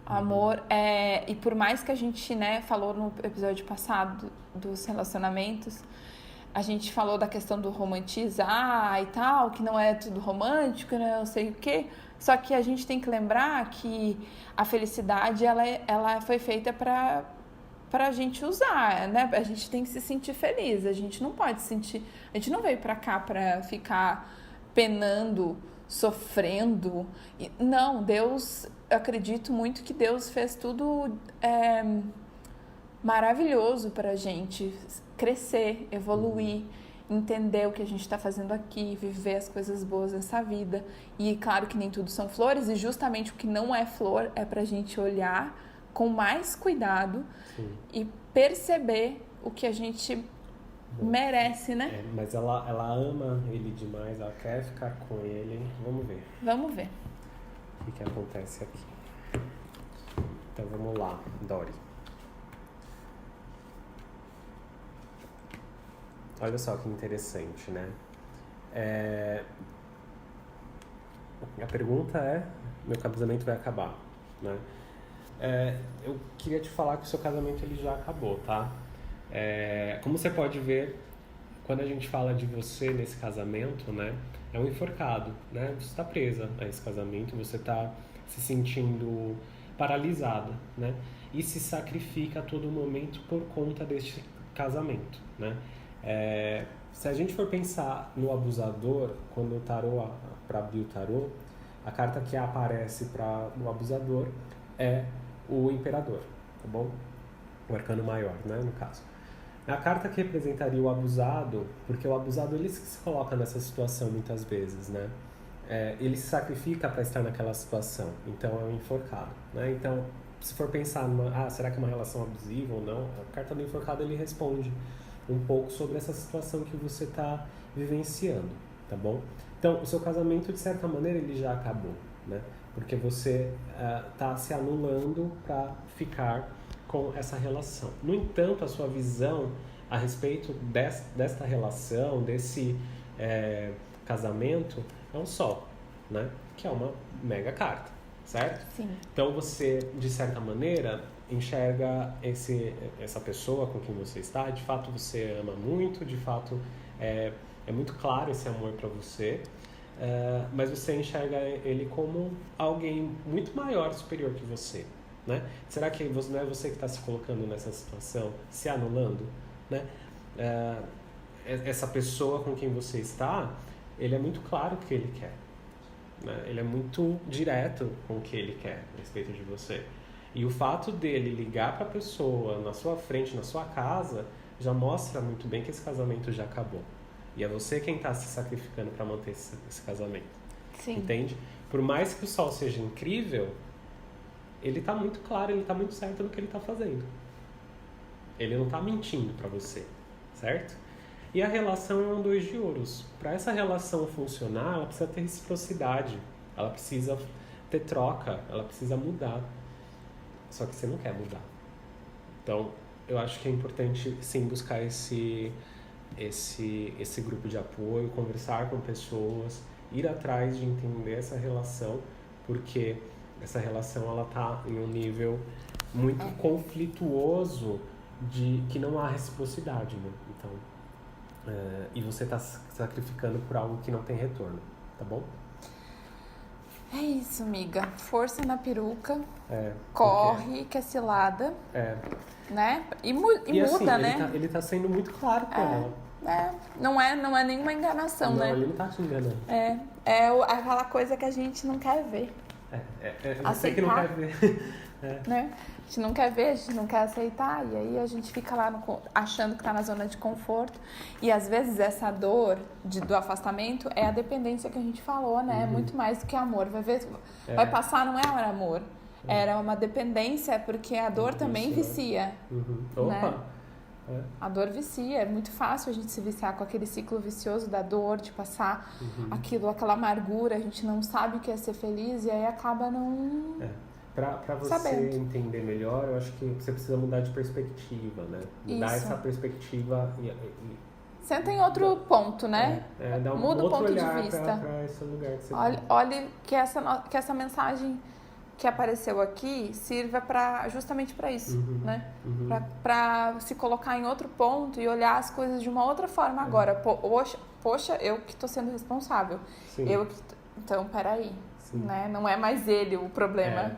[SPEAKER 1] Amor é... E por mais que a gente, né, falou no episódio passado dos relacionamentos, a gente falou da questão do romantizar e tal, que não é tudo romântico, né, não sei o quê. Só que a gente tem que lembrar que a felicidade, ela foi feita pra gente usar, né? A gente tem que se sentir feliz. A gente não pode se sentir... A gente não veio pra cá pra ficar penando, sofrendo. Não, Deus... Eu acredito muito que Deus fez tudo maravilhoso pra gente crescer, evoluir, entender o que a gente está fazendo aqui, viver as coisas boas nessa vida. E claro que nem tudo são flores, e justamente o que não é flor é pra gente olhar com mais cuidado.
[SPEAKER 2] Sim.
[SPEAKER 1] E perceber o que a gente merece, né?
[SPEAKER 2] Mas ela ama ele demais, ela quer ficar com ele. Vamos ver.
[SPEAKER 1] Vamos ver.
[SPEAKER 2] O que acontece aqui. Então vamos lá, Dori. Olha só que interessante, né? A pergunta é: meu casamento vai acabar, né? Eu queria te falar que o seu casamento ele já acabou, tá? Como você pode ver, quando a gente fala de você nesse casamento, né? É um enforcado, né? Você está presa a esse casamento, você está se sentindo paralisada, né? E se sacrifica a todo momento por conta deste casamento, né? Se a gente for pensar no abusador, quando o tarô, para abrir o tarô, a carta que aparece para o abusador é o imperador, tá bom? O arcano maior, né, no caso. É a carta que representaria o abusado, porque o abusado ele se coloca nessa situação muitas vezes, né? Ele se sacrifica para estar naquela situação, então é um enforcado, né? Então, se for pensar será que é uma relação abusiva ou não? A carta do enforcado ele responde um pouco sobre essa situação que você está vivenciando, tá bom? Então, o seu casamento, de certa maneira, ele já acabou, né? Porque você está se anulando para ficar com essa relação. No entanto, a sua visão a respeito desta relação, desse casamento, é um sol, né? Que é uma mega carta, certo?
[SPEAKER 1] Sim.
[SPEAKER 2] Então, você, de certa maneira, enxerga essa pessoa com quem você está, de fato você ama muito, de fato é muito claro esse amor para você, mas você enxerga ele como alguém muito maior, superior que você, né? Será que não é você que está se colocando nessa situação, se anulando, né? Essa pessoa com quem você está, ele é muito claro o que ele quer, né? Ele é muito direto com o que ele quer a respeito de você. E o fato dele ligar para a pessoa na sua frente, na sua casa, já mostra muito bem que esse casamento já acabou. E é você quem está se sacrificando para manter esse casamento.
[SPEAKER 1] Sim.
[SPEAKER 2] Entende? Por mais que o sol seja incrível, ele está muito claro, ele está muito certo no que ele está fazendo. Ele não está mentindo para você, certo? E a relação é um 2 de ouros. Para essa relação funcionar, ela precisa ter reciprocidade, ela precisa ter troca, ela precisa mudar. Só que você não quer mudar. Então, eu acho que é importante, sim, buscar esse esse grupo de apoio, conversar com pessoas, ir atrás de entender essa relação, porque essa relação ela tá em um nível muito conflituoso de que não há reciprocidade, né? Então, e você está sacrificando por algo que não tem retorno, tá bom?
[SPEAKER 1] É isso, amiga. Força na peruca.
[SPEAKER 2] Corre,
[SPEAKER 1] Corre, que é cilada. Né? E
[SPEAKER 2] assim,
[SPEAKER 1] muda, né?
[SPEAKER 2] Ele tá sendo muito claro com ela.
[SPEAKER 1] Não é nenhuma enganação,
[SPEAKER 2] Não,
[SPEAKER 1] né?
[SPEAKER 2] ele não tá te enganando.
[SPEAKER 1] Aquela coisa que a gente não quer ver.
[SPEAKER 2] Você que não quer ver.
[SPEAKER 1] Né? A gente não quer ver, a gente não quer aceitar, e aí a gente fica lá achando que tá na zona de conforto. E às vezes essa dor do afastamento é a dependência que a gente falou, né? É muito mais do que amor. Vai passar, não é amor. Era uma dependência, porque a dor também vicia. Né? A dor vicia, é muito fácil a gente se viciar com aquele ciclo vicioso da dor, de passar aquela amargura, a gente não sabe o que é ser feliz e aí acaba não...
[SPEAKER 2] Pra você entender melhor, eu acho que você precisa mudar de perspectiva, né? Mudar essa perspectiva
[SPEAKER 1] senta em outro ponto, né? Muda o ponto de vista.
[SPEAKER 2] Pra esse lugar que você
[SPEAKER 1] olhe que essa mensagem que apareceu aqui sirva justamente para isso, né? Para se colocar em outro ponto e olhar as coisas de uma outra forma agora. Poxa, eu que estou sendo responsável. Então, peraí. Né? Não é mais ele o problema.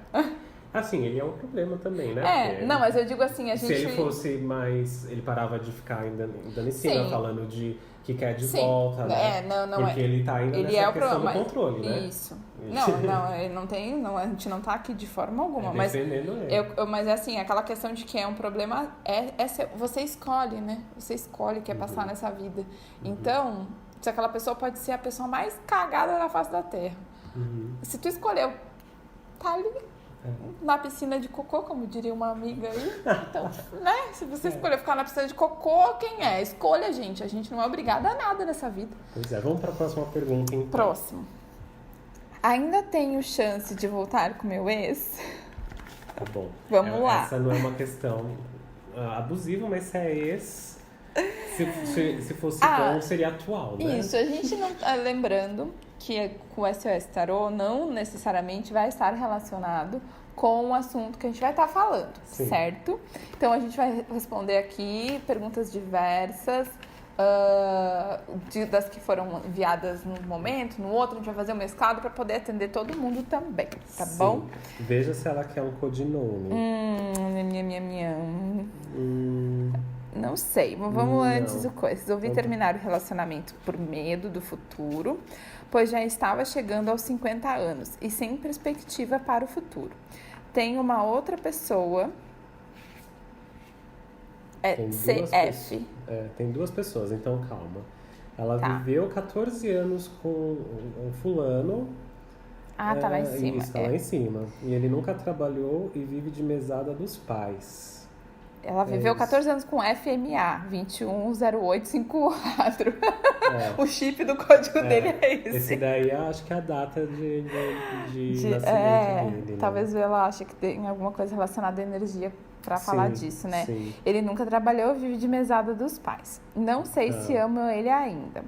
[SPEAKER 2] Assim, ele é um problema também, né?
[SPEAKER 1] Não, mas eu digo assim,
[SPEAKER 2] se ele fosse mais... Ele parava de ficar dando em cima, falando de que quer de volta, né? Porque ele tá ainda nessa questão do controle, né?
[SPEAKER 1] Isso. Não, ele não tem... a gente não tá aqui de forma alguma. Mas
[SPEAKER 2] defendendo ele.
[SPEAKER 1] Mas assim, aquela questão de que é um problema... você escolhe, né? Você escolhe o que é passar nessa vida. Então, se aquela pessoa pode ser a pessoa mais cagada da face da Terra. Se tu escolheu, tá ali na piscina de cocô, como diria uma amiga aí. Então, né? Se você escolher ficar na piscina de cocô, quem é? Escolha, gente. A gente não é obrigada a nada nessa vida.
[SPEAKER 2] Pois é, vamos para a próxima pergunta, então.
[SPEAKER 1] Próximo. Ainda tenho chance de voltar com meu ex?
[SPEAKER 2] Tá bom.
[SPEAKER 1] Vamos lá.
[SPEAKER 2] Essa não é uma questão abusiva, mas se é ex... Se fosse bom, seria atual, né?
[SPEAKER 1] Isso, a gente não tá lembrando que o SOS Tarô não necessariamente vai estar relacionado com o assunto que a gente vai estar falando, certo? Então, a gente vai responder aqui perguntas diversas, das que foram enviadas num momento, no outro, a gente vai fazer um mesclado para poder atender todo mundo também, tá bom?
[SPEAKER 2] Veja se ela quer um codinome.
[SPEAKER 1] Não sei, mas vamos antes do coisa. Resolvi terminar o relacionamento por medo do futuro, pois já estava chegando aos 50 anos e sem perspectiva para o futuro. Tenho uma outra pessoa, CF.
[SPEAKER 2] Tem duas pessoas, então calma. Ela viveu 14 anos com um fulano.
[SPEAKER 1] Tá lá em cima.
[SPEAKER 2] Isso, tá lá em cima. E ele nunca trabalhou e vive de mesada dos pais.
[SPEAKER 1] Ela viveu 14 anos com FMA, 210854. O chip do código dele é esse.
[SPEAKER 2] Esse daí acho que é a data de nascimento dele.
[SPEAKER 1] Talvez ela ache que tem alguma coisa relacionada à energia para falar disso, né?
[SPEAKER 2] Sim.
[SPEAKER 1] Ele nunca trabalhou, vive de mesada dos pais. Não sei se amo ele ainda.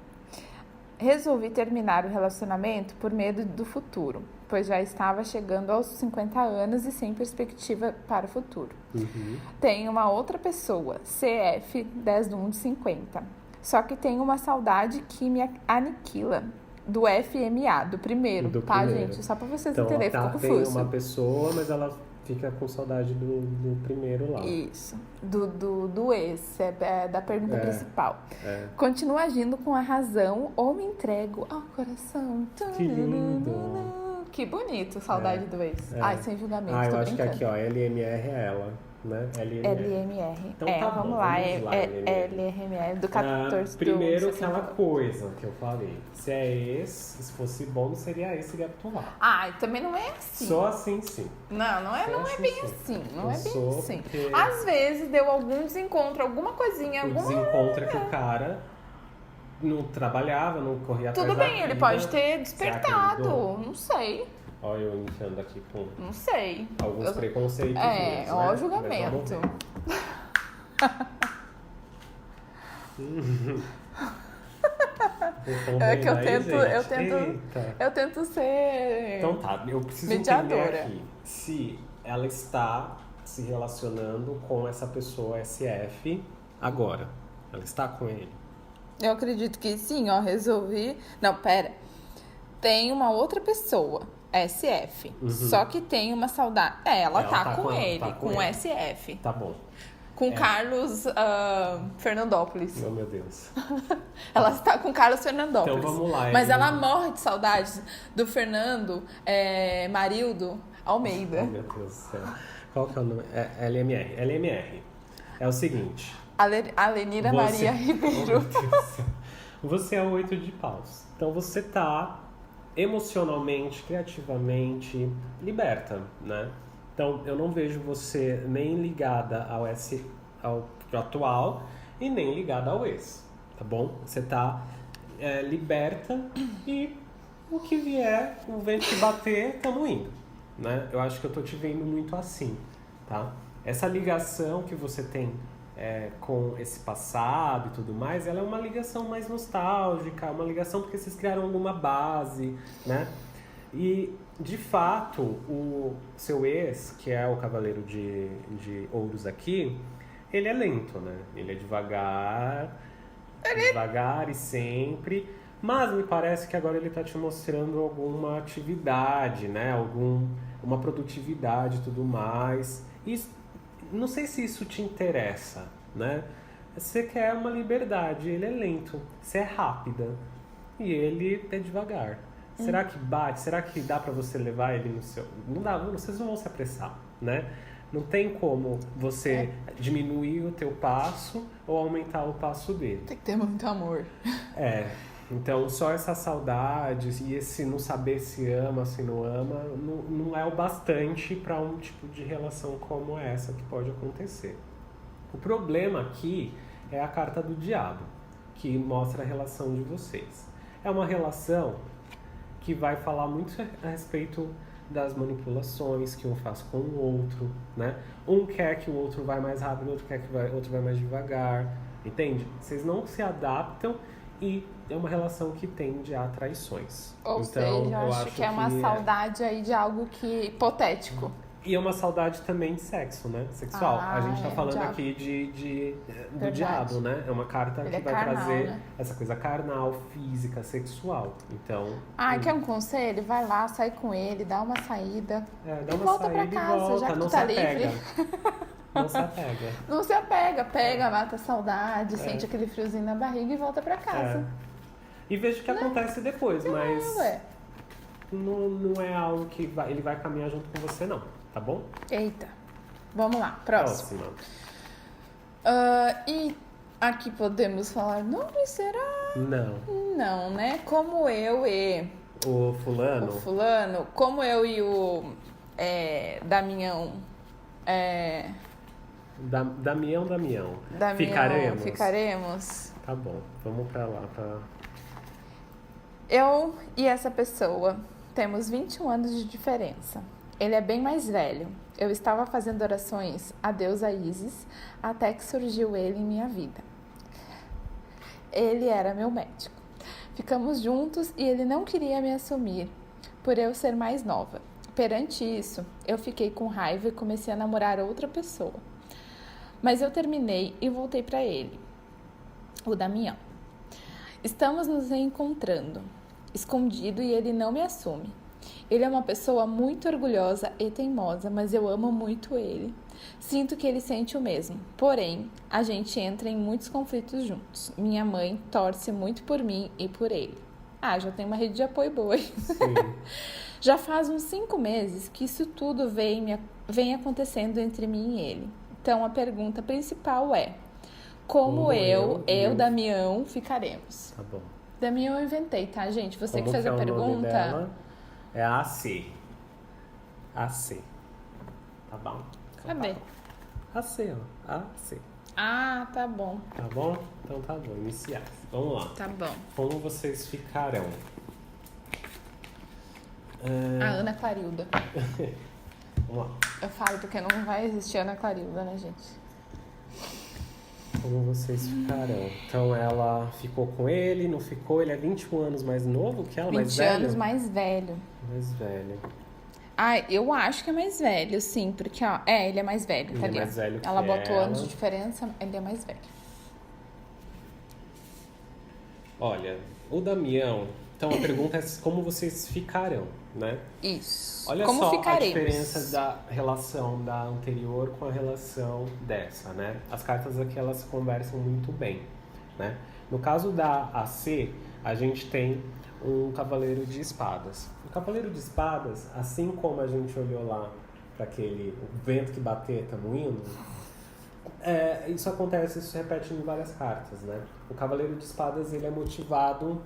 [SPEAKER 1] Resolvi terminar o relacionamento por medo do futuro, pois já estava chegando aos 50 anos e sem perspectiva para o futuro. Tenho uma outra pessoa, CF 10/1/50. Só que tenho uma saudade que me aniquila. Do FMA, do primeiro, gente? Só pra vocês entenderem, ficou confuso.
[SPEAKER 2] Tem uma pessoa, mas ela fica com saudade do primeiro lá.
[SPEAKER 1] Isso, do ex, da pergunta principal. Continuo agindo com a razão ou me entrego ao coração.
[SPEAKER 2] Que lindo!
[SPEAKER 1] Que bonito, saudade do ex. Sem julgamento,
[SPEAKER 2] eu acho que aqui, LMR é ela, né?
[SPEAKER 1] LMR.
[SPEAKER 2] Então,
[SPEAKER 1] vamos lá, LMR do 14
[SPEAKER 2] primeiro, aquela coisa que eu falei. Se é ex, se fosse bom, seria esse seria atual.
[SPEAKER 1] Também não é assim.
[SPEAKER 2] Só assim, sim.
[SPEAKER 1] Não é bem assim. Não é bem assim.
[SPEAKER 2] Porque...
[SPEAKER 1] Às vezes deu algum desencontro, alguma coisinha,
[SPEAKER 2] desencontro que o cara não trabalhava, não corria atrás
[SPEAKER 1] Tudo
[SPEAKER 2] da
[SPEAKER 1] bem,
[SPEAKER 2] vida.
[SPEAKER 1] ele pode ter despertado, não sei.
[SPEAKER 2] Olha eu enfiando aqui com
[SPEAKER 1] não sei.
[SPEAKER 2] Alguns preconceitos.
[SPEAKER 1] Ó o julgamento. É que eu tento,
[SPEAKER 2] Eita.
[SPEAKER 1] eu tento ser
[SPEAKER 2] Então tá, eu preciso
[SPEAKER 1] mediadora.
[SPEAKER 2] entender aqui se ela está se relacionando com essa pessoa SF agora. Ela está com ele.
[SPEAKER 1] Eu acredito que sim, ó, resolvi. Não, pera. Tem uma outra pessoa, SF. Só que tem uma saudade. Ela tá com ele,
[SPEAKER 2] tá
[SPEAKER 1] com
[SPEAKER 2] ele.
[SPEAKER 1] SF.
[SPEAKER 2] Tá bom.
[SPEAKER 1] Com Carlos Fernandópolis.
[SPEAKER 2] Oh, meu Deus.
[SPEAKER 1] Ela está com Carlos Fernandópolis.
[SPEAKER 2] Então vamos lá.
[SPEAKER 1] Mas ela morre de saudades do Fernando Marildo Almeida.
[SPEAKER 2] Oh, meu Deus do céu. Qual que é o nome? É LMR. LMR. É o seguinte.
[SPEAKER 1] Alenira Maria
[SPEAKER 2] Oh,
[SPEAKER 1] Ribeiro.
[SPEAKER 2] meu Deus do céu. Você é o 8 de paus. Então você tá emocionalmente, criativamente liberta, né? Então eu não vejo você nem ligada ao atual e nem ligada ao ex, tá bom? Você tá liberta e o que vier, o vento que bater, tamo indo, né? Eu acho que eu tô te vendo muito assim, tá? Essa ligação que você tem com esse passado e tudo mais, ela é uma ligação mais nostálgica, uma ligação porque vocês criaram alguma base, né? E, de fato, o seu ex, que é o Cavaleiro de Ouros aqui, ele é lento, né? Ele é devagar e sempre, mas me parece que agora ele tá te mostrando alguma atividade, né? Uma produtividade e tudo mais. E não sei se isso te interessa, né? Você quer uma liberdade, ele é lento, você é rápida e ele é devagar. Será que bate? Será que dá pra você levar ele no seu... Não dá, vocês não vão se apressar, né? Não tem como você diminuir o teu passo ou aumentar o passo dele.
[SPEAKER 1] Tem que ter muito amor.
[SPEAKER 2] Então só essa saudade e esse não saber se ama, se não ama, não é o bastante para um tipo de relação como essa que pode acontecer. O problema aqui é a carta do diabo, que mostra a relação de vocês. É uma relação que vai falar muito a respeito das manipulações que um faz com o outro, né? Um quer que o outro vá mais rápido, o outro quer que o outro vá mais devagar, entende? Vocês não se adaptam e é uma relação que tende a traições.
[SPEAKER 1] Ou
[SPEAKER 2] então,
[SPEAKER 1] seja, eu acho que é uma saudade aí de algo que hipotético.
[SPEAKER 2] E é uma saudade também de sexo, né? Sexual. A gente tá falando
[SPEAKER 1] diabo.
[SPEAKER 2] aqui do
[SPEAKER 1] Verdade.
[SPEAKER 2] diabo, né? É uma carta
[SPEAKER 1] Ele
[SPEAKER 2] que
[SPEAKER 1] é
[SPEAKER 2] vai
[SPEAKER 1] carnal,
[SPEAKER 2] trazer
[SPEAKER 1] né?
[SPEAKER 2] essa coisa carnal, física, sexual. Então...
[SPEAKER 1] Quer um conselho? Vai lá, sai com ele, dá uma saída.
[SPEAKER 2] dá
[SPEAKER 1] e
[SPEAKER 2] uma
[SPEAKER 1] volta
[SPEAKER 2] saída
[SPEAKER 1] pra casa,
[SPEAKER 2] e volta.
[SPEAKER 1] já que
[SPEAKER 2] Não
[SPEAKER 1] tu tá
[SPEAKER 2] se apega.
[SPEAKER 1] livre.
[SPEAKER 2] Não se apega.
[SPEAKER 1] Não se apega, mata a saudade, sente aquele friozinho na barriga e volta pra casa.
[SPEAKER 2] E veja o que acontece depois, mas
[SPEAKER 1] Ué.
[SPEAKER 2] não é algo que ele vai caminhar junto com você, não. Tá bom?
[SPEAKER 1] Eita. Vamos lá, próximo. E aqui podemos falar nome, será?
[SPEAKER 2] Não.
[SPEAKER 1] Não, né? Como eu e...
[SPEAKER 2] O fulano?
[SPEAKER 1] O fulano, como eu e o Damião...
[SPEAKER 2] Damião.
[SPEAKER 1] Ficaremos.
[SPEAKER 2] Tá bom, vamos pra lá.
[SPEAKER 1] Eu e essa pessoa temos 21 anos de diferença. Ele é bem mais velho. Eu estava fazendo orações a deusa Ísis até que surgiu ele em minha vida. Ele era meu médico. Ficamos juntos e ele não queria me assumir por eu ser mais nova. Perante isso, eu fiquei com raiva e comecei a namorar outra pessoa. Mas eu terminei e voltei para ele, o Damião. Estamos nos reencontrando, escondido, e ele não me assume. Ele é uma pessoa muito orgulhosa e teimosa, mas eu amo muito ele. Sinto que ele sente o mesmo. Porém, a gente entra em muitos conflitos juntos. Minha mãe torce muito por mim e por ele. Já tem uma rede de apoio boa.
[SPEAKER 2] Sim.
[SPEAKER 1] Já faz uns 5 meses que isso tudo vem acontecendo entre mim e ele. Então, a pergunta principal é: como eu, Damião, ficaremos?
[SPEAKER 2] Tá bom.
[SPEAKER 1] Damião eu inventei, tá, gente? Você
[SPEAKER 2] Como
[SPEAKER 1] que fez a
[SPEAKER 2] o nome
[SPEAKER 1] pergunta.
[SPEAKER 2] dela? É a AC. AC. Tá bom?
[SPEAKER 1] Cadê?
[SPEAKER 2] AC, ó. AC.
[SPEAKER 1] Tá bom.
[SPEAKER 2] Tá bom? Então tá bom. Iniciais. Vamos lá.
[SPEAKER 1] Tá bom.
[SPEAKER 2] Como vocês ficarão?
[SPEAKER 1] A Ana Clarilda.
[SPEAKER 2] Vamos lá.
[SPEAKER 1] Eu falo porque não vai existir Ana Clarilda, né, gente?
[SPEAKER 2] Como vocês ficarão? Então ela ficou com ele, não ficou? Ele é 21 anos mais novo que ela, mais
[SPEAKER 1] 20
[SPEAKER 2] velho?
[SPEAKER 1] anos mais velho.
[SPEAKER 2] Mais velho.
[SPEAKER 1] Ah, eu acho que é mais velho, sim, porque, ó, ele é mais velho, tá
[SPEAKER 2] Ele é
[SPEAKER 1] ali, ó.
[SPEAKER 2] mais velho que
[SPEAKER 1] Ela botou
[SPEAKER 2] ela.
[SPEAKER 1] anos de diferença, ele é mais velho.
[SPEAKER 2] Olha, o Damião... Então a pergunta é como vocês ficarão, né?
[SPEAKER 1] Isso.
[SPEAKER 2] Olha
[SPEAKER 1] Como
[SPEAKER 2] só
[SPEAKER 1] ficaremos?
[SPEAKER 2] a diferença da relação da anterior com a relação dessa, né? As cartas aqui, elas conversam muito bem, né? No caso da AC, a gente tem um cavaleiro de espadas. O cavaleiro de espadas, assim como a gente olhou lá para aquele vento que bater, tamo indo, isso acontece, isso se repete em várias cartas, né? O cavaleiro de espadas, ele é motivado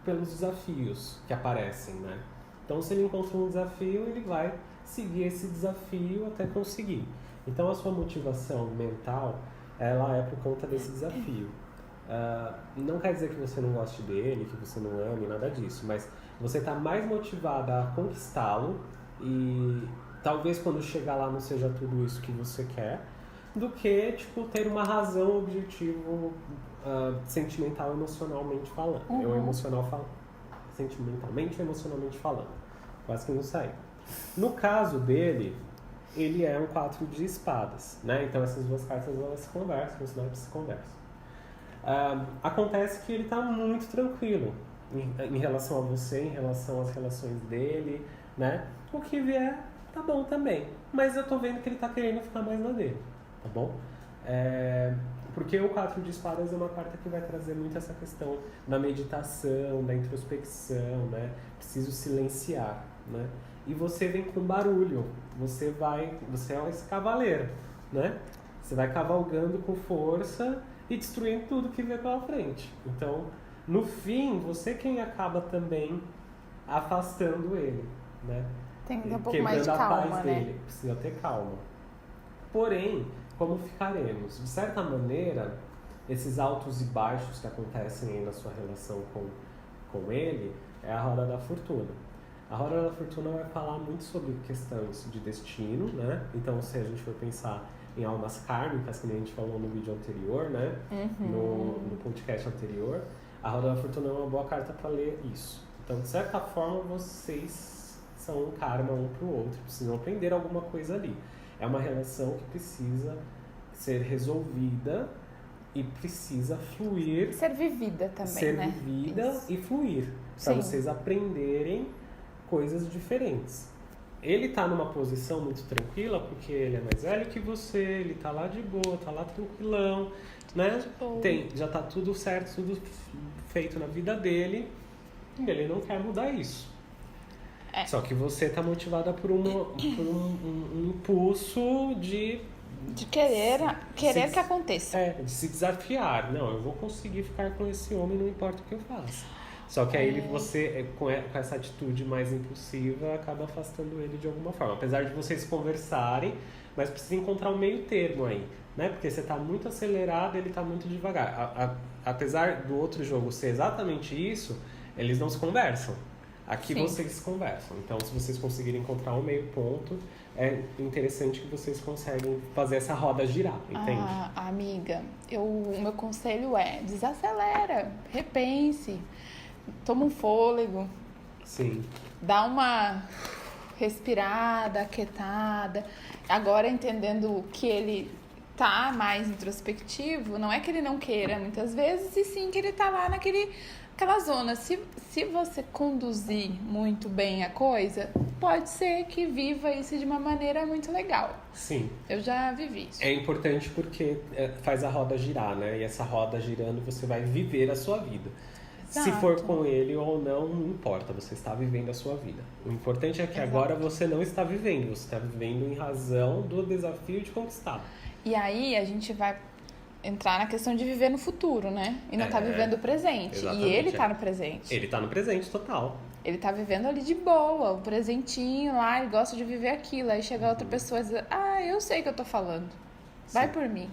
[SPEAKER 2] pelos desafios que aparecem, né? Então, se ele encontra um desafio, ele vai seguir esse desafio até conseguir. Então, a sua motivação mental, ela é por conta desse desafio. Não quer dizer que você não goste dele, que você não ame, nada disso, mas você está mais motivada a conquistá-lo e talvez quando chegar lá não seja tudo isso que você quer, do que, tipo, ter uma razão, objetivo, sentimental, emocionalmente falando. Sentimentalmente ou emocionalmente falando. Quase que não saiu. No caso dele, ele é um 4 de espadas, né? Então essas duas cartas, elas se conversam, os naipes se conversam. Acontece que ele está muito tranquilo em relação a você, em relação às relações dele, né? O que vier, tá bom também. Mas eu tô vendo que ele tá querendo ficar mais na dele, tá bom? Porque o 4 de espadas é uma carta que vai trazer muito essa questão da meditação, da introspecção, né? Preciso silenciar, né? E você vem com barulho, você é esse cavaleiro, né? Você vai cavalgando com força e destruindo tudo que vem pela frente. Então, no fim, você quem acaba também afastando ele, né?
[SPEAKER 1] Tem que ter um pouco
[SPEAKER 2] Quebrando
[SPEAKER 1] mais de
[SPEAKER 2] a
[SPEAKER 1] calma,
[SPEAKER 2] paz
[SPEAKER 1] né?
[SPEAKER 2] dele. Precisa ter calma. Porém, como ficaremos? De certa maneira, esses altos e baixos que acontecem aí na sua relação com ele é a roda da fortuna. A roda da fortuna vai falar muito sobre questões de destino, né? Então, se a gente for pensar em almas kármicas, que nem a gente falou no vídeo anterior, né? No podcast anterior, a roda da fortuna é uma boa carta para ler isso. Então, de certa forma, vocês são um karma um pro outro, precisam aprender alguma coisa ali. É uma relação que precisa ser resolvida e precisa fluir.
[SPEAKER 1] Ser vivida também,
[SPEAKER 2] ser
[SPEAKER 1] né?
[SPEAKER 2] vivida
[SPEAKER 1] Isso.
[SPEAKER 2] e fluir. Para
[SPEAKER 1] Sim.
[SPEAKER 2] vocês aprenderem coisas diferentes. Ele tá numa posição muito tranquila, porque ele é mais velho que você, ele tá lá de boa, tá lá tranquilão, né? Já tá tudo certo, tudo feito na vida dele, e ele não quer mudar isso. Só que você tá motivada por um impulso de
[SPEAKER 1] querer que aconteça.
[SPEAKER 2] de se desafiar. Não, eu vou conseguir ficar com esse homem, não importa o que eu faça. Só que aí você, com essa atitude mais impulsiva, acaba afastando ele de alguma forma. Apesar de vocês conversarem, mas precisa encontrar um meio termo aí, né? Porque você tá muito acelerado, ele tá muito devagar. Apesar do outro jogo ser exatamente isso, eles não se conversam. Aqui vocês se conversam. Então, se vocês conseguirem encontrar um meio ponto, é interessante que vocês conseguem fazer essa roda girar, entende?
[SPEAKER 1] Amiga, o meu conselho é desacelera, repense, toma um fôlego.
[SPEAKER 2] Sim.
[SPEAKER 1] Dá uma respirada, aquietada. Agora, entendendo que ele tá mais introspectivo, não é que ele não queira muitas vezes, e sim que ele tá lá naquela zona. Se você conduzir muito bem a coisa, pode ser que viva isso de uma maneira muito legal.
[SPEAKER 2] Sim.
[SPEAKER 1] Eu já vivi isso.
[SPEAKER 2] É importante porque faz a roda girar, né? E essa roda girando, você vai viver a sua vida.
[SPEAKER 1] Exato.
[SPEAKER 2] Se for com ele ou não importa, você está vivendo a sua vida. O importante é que agora você não está vivendo, você está vivendo em razão do desafio de conquistar.
[SPEAKER 1] E aí a gente vai entrar na questão de viver no futuro, né? E não tá vivendo o presente.
[SPEAKER 2] Exatamente,
[SPEAKER 1] E ele tá no presente.
[SPEAKER 2] Ele tá no presente, total.
[SPEAKER 1] Ele tá vivendo ali de boa, o presentinho lá, ele gosta de viver aquilo. Aí chega outra pessoa e diz, eu sei o que eu tô falando. Vai por mim.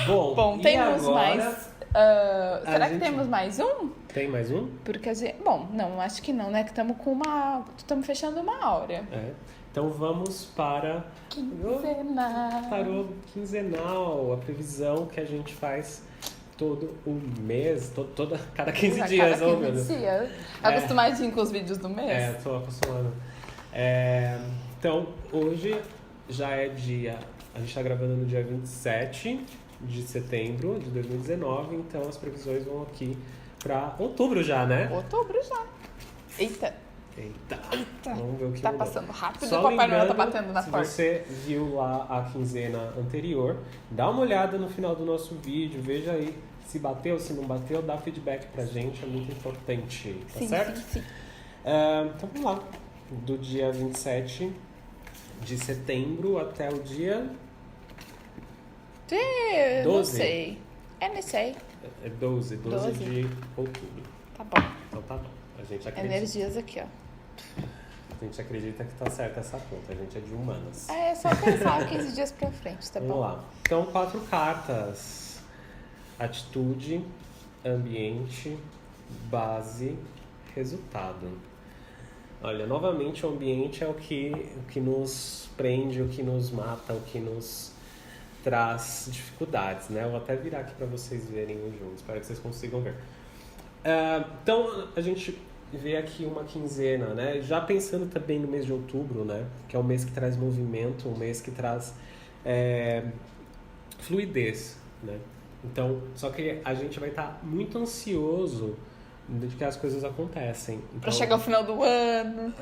[SPEAKER 2] Bom,
[SPEAKER 1] temos
[SPEAKER 2] agora,
[SPEAKER 1] mais... será que temos mais um?
[SPEAKER 2] Tem mais um?
[SPEAKER 1] Porque a gente... Bom, não, acho que não, né? Que estamos fechando 1 hora.
[SPEAKER 2] Então vamos para...
[SPEAKER 1] Quinzenal.
[SPEAKER 2] Tarô quinzenal, a previsão que a gente faz todo o mês, cada 15 dias.
[SPEAKER 1] Cada 15 dias. Acostumadinho com os vídeos do mês?
[SPEAKER 2] Tô acostumado. Então, hoje já é dia... A gente tá gravando no dia 27 de setembro de 2019, então as previsões vão aqui para outubro já, né?
[SPEAKER 1] Outubro já. Eita.
[SPEAKER 2] Vamos ver o que
[SPEAKER 1] tá
[SPEAKER 2] mudou.
[SPEAKER 1] passando rápido
[SPEAKER 2] Só
[SPEAKER 1] e o Papai Noel tá batendo na porta.
[SPEAKER 2] Se você viu lá a quinzena anterior, dá uma olhada no final do nosso vídeo, veja aí se bateu, se não bateu, dá feedback pra gente, é muito importante, tá certo?
[SPEAKER 1] Sim.
[SPEAKER 2] Então vamos lá, do dia 27 de setembro até o dia... 12.
[SPEAKER 1] Não sei. Não sei.
[SPEAKER 2] É 12 de outubro.
[SPEAKER 1] Tá bom.
[SPEAKER 2] Então tá bom, a gente acredita.
[SPEAKER 1] Energias aqui, ó.
[SPEAKER 2] A gente acredita que tá certa essa conta, a gente é de humanas.
[SPEAKER 1] É só pensar 15 dias pra frente, tá
[SPEAKER 2] Vamos
[SPEAKER 1] bom?
[SPEAKER 2] lá. Então, 4 cartas. Atitude, ambiente, base, resultado. Olha, novamente o ambiente é o que nos prende, o que nos mata, o que nos traz dificuldades, né? Eu vou até virar aqui para vocês verem o jogo, espero que vocês consigam ver. Então, a gente vê aqui uma quinzena, né? Já pensando também no mês de outubro, né? Que é o mês que traz movimento, um mês que traz fluidez, né? Então, só que a gente vai estar muito ansioso de que as coisas acontecem. Então,
[SPEAKER 1] pra chegar ao final do ano,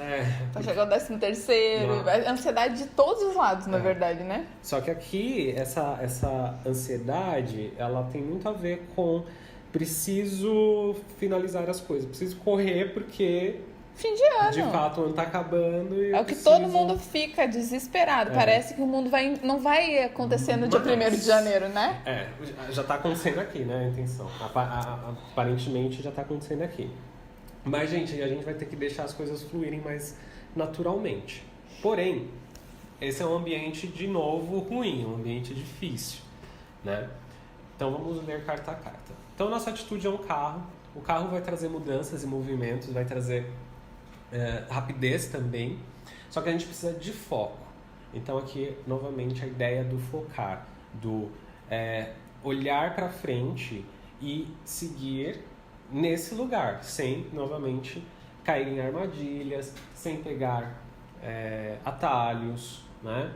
[SPEAKER 1] pra chegar ao 13º, ansiedade de todos os lados, na verdade, né?
[SPEAKER 2] Só que aqui, essa ansiedade, ela tem muito a ver com preciso finalizar as coisas, preciso correr porque...
[SPEAKER 1] Fim de ano.
[SPEAKER 2] De fato, o ano tá acabando e
[SPEAKER 1] é o que todo mundo fica desesperado. Parece que o mundo não vai acontecer no dia 1º de janeiro, né?
[SPEAKER 2] Já tá acontecendo aqui, né? A intenção. Aparentemente já tá acontecendo aqui. Mas, gente, a gente vai ter que deixar as coisas fluírem mais naturalmente. Porém, esse é um ambiente, de novo, ruim, um ambiente difícil, né? Então, vamos ver carta a carta. Então, nossa atitude é um carro. O carro vai trazer mudanças e movimentos, vai trazer rapidez também, só que a gente precisa de foco. Então aqui, novamente, a ideia do focar, do olhar para frente e seguir nesse lugar, sem, novamente, cair em armadilhas, sem pegar atalhos, né?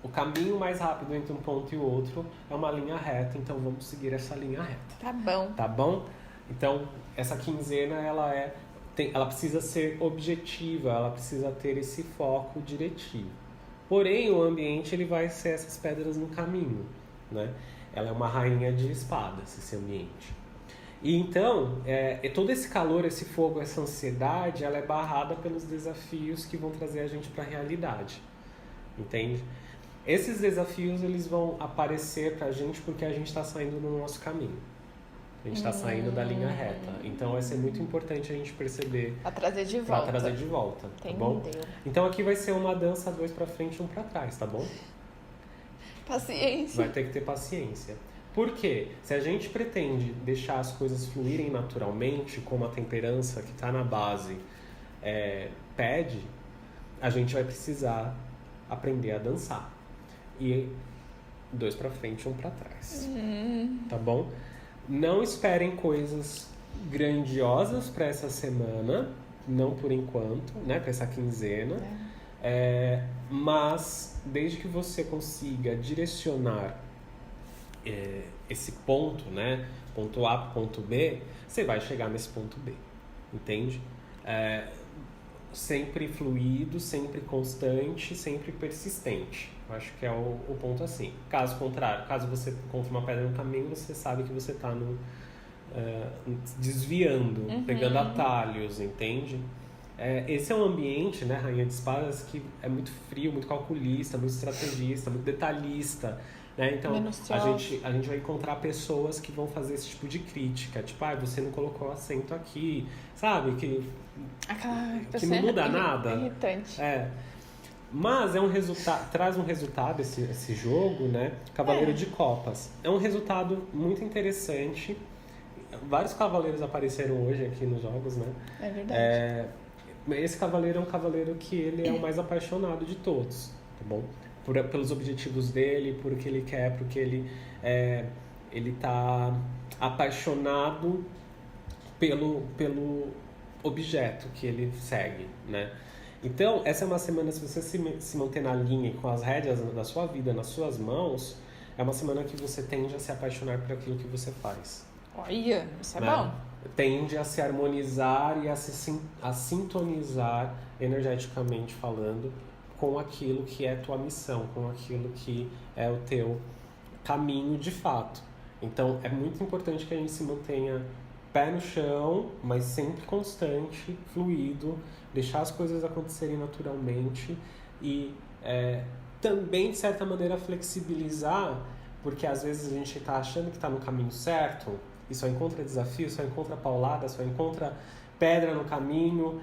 [SPEAKER 2] O caminho mais rápido entre um ponto e o outro é uma linha reta, então vamos seguir essa linha reta.
[SPEAKER 1] Tá bom.
[SPEAKER 2] Tá bom? Então, essa quinzena, ela precisa ser objetiva, ela precisa ter esse foco diretivo. Porém, o ambiente ele vai ser essas pedras no caminho, né? Ela é uma rainha de espadas, esse ambiente. E então, todo esse calor, esse fogo, essa ansiedade, ela é barrada pelos desafios que vão trazer a gente para a realidade. Entende? Esses desafios eles vão aparecer pra gente porque a gente está saindo do nosso caminho. A gente está saindo da linha reta. Então vai ser muito importante a gente perceber.
[SPEAKER 1] Pra trazer de volta.
[SPEAKER 2] Pra trazer de volta, tá bom? Então aqui vai ser uma dança 2 pra frente e 1 pra trás, tá bom?
[SPEAKER 1] Paciência.
[SPEAKER 2] Vai ter que ter paciência. Por quê? Se a gente pretende deixar as coisas fluírem naturalmente, como a temperança que está na base pede, a gente vai precisar aprender a dançar. E 2 pra frente e 1 pra trás. Tá bom? Não esperem coisas grandiosas para essa semana, não por enquanto, né? Para essa quinzena. Mas desde que você consiga direcionar esse ponto, né? Ponto A para ponto B, você vai chegar nesse ponto B. Entende? Sempre fluido, sempre constante, sempre persistente. Eu acho que é o ponto assim. Caso contrário, caso você encontre uma pedra no caminho, você sabe que você está desviando, pegando atalhos, entende? Esse é um ambiente, né, Rainha de Espadas, que é muito frio, muito calculista, muito estrategista, muito detalhista, né? Então, a gente vai encontrar pessoas que vão fazer esse tipo de crítica, tipo, você não colocou acento aqui, sabe? Que não muda nada.
[SPEAKER 1] Irritante.
[SPEAKER 2] Mas traz um resultado esse jogo, né? Cavaleiro de Copas. É um resultado muito interessante vários cavaleiros apareceram hoje aqui nos jogos, né?
[SPEAKER 1] É verdade.
[SPEAKER 2] Esse cavaleiro é um cavaleiro que ele é o mais apaixonado de todos, tá bom? Pelos objetivos dele, por o que ele quer, porque ele tá apaixonado pelo objeto que ele segue, né? Então, essa é uma semana, se você se manter na linha com as rédeas da sua vida nas suas mãos, é uma semana que você tende a se apaixonar por aquilo que você faz.
[SPEAKER 1] Olha, isso é
[SPEAKER 2] né?
[SPEAKER 1] bom.
[SPEAKER 2] Tende a se harmonizar e a sintonizar energeticamente falando com aquilo que é tua missão, com aquilo que é o teu caminho de fato. Então, é muito importante que a gente se mantenha pé no chão, mas sempre constante, fluido, deixar as coisas acontecerem naturalmente e também, de certa maneira, flexibilizar, porque às vezes a gente está achando que está no caminho certo e só encontra desafio, só encontra paulada, só encontra pedra no caminho,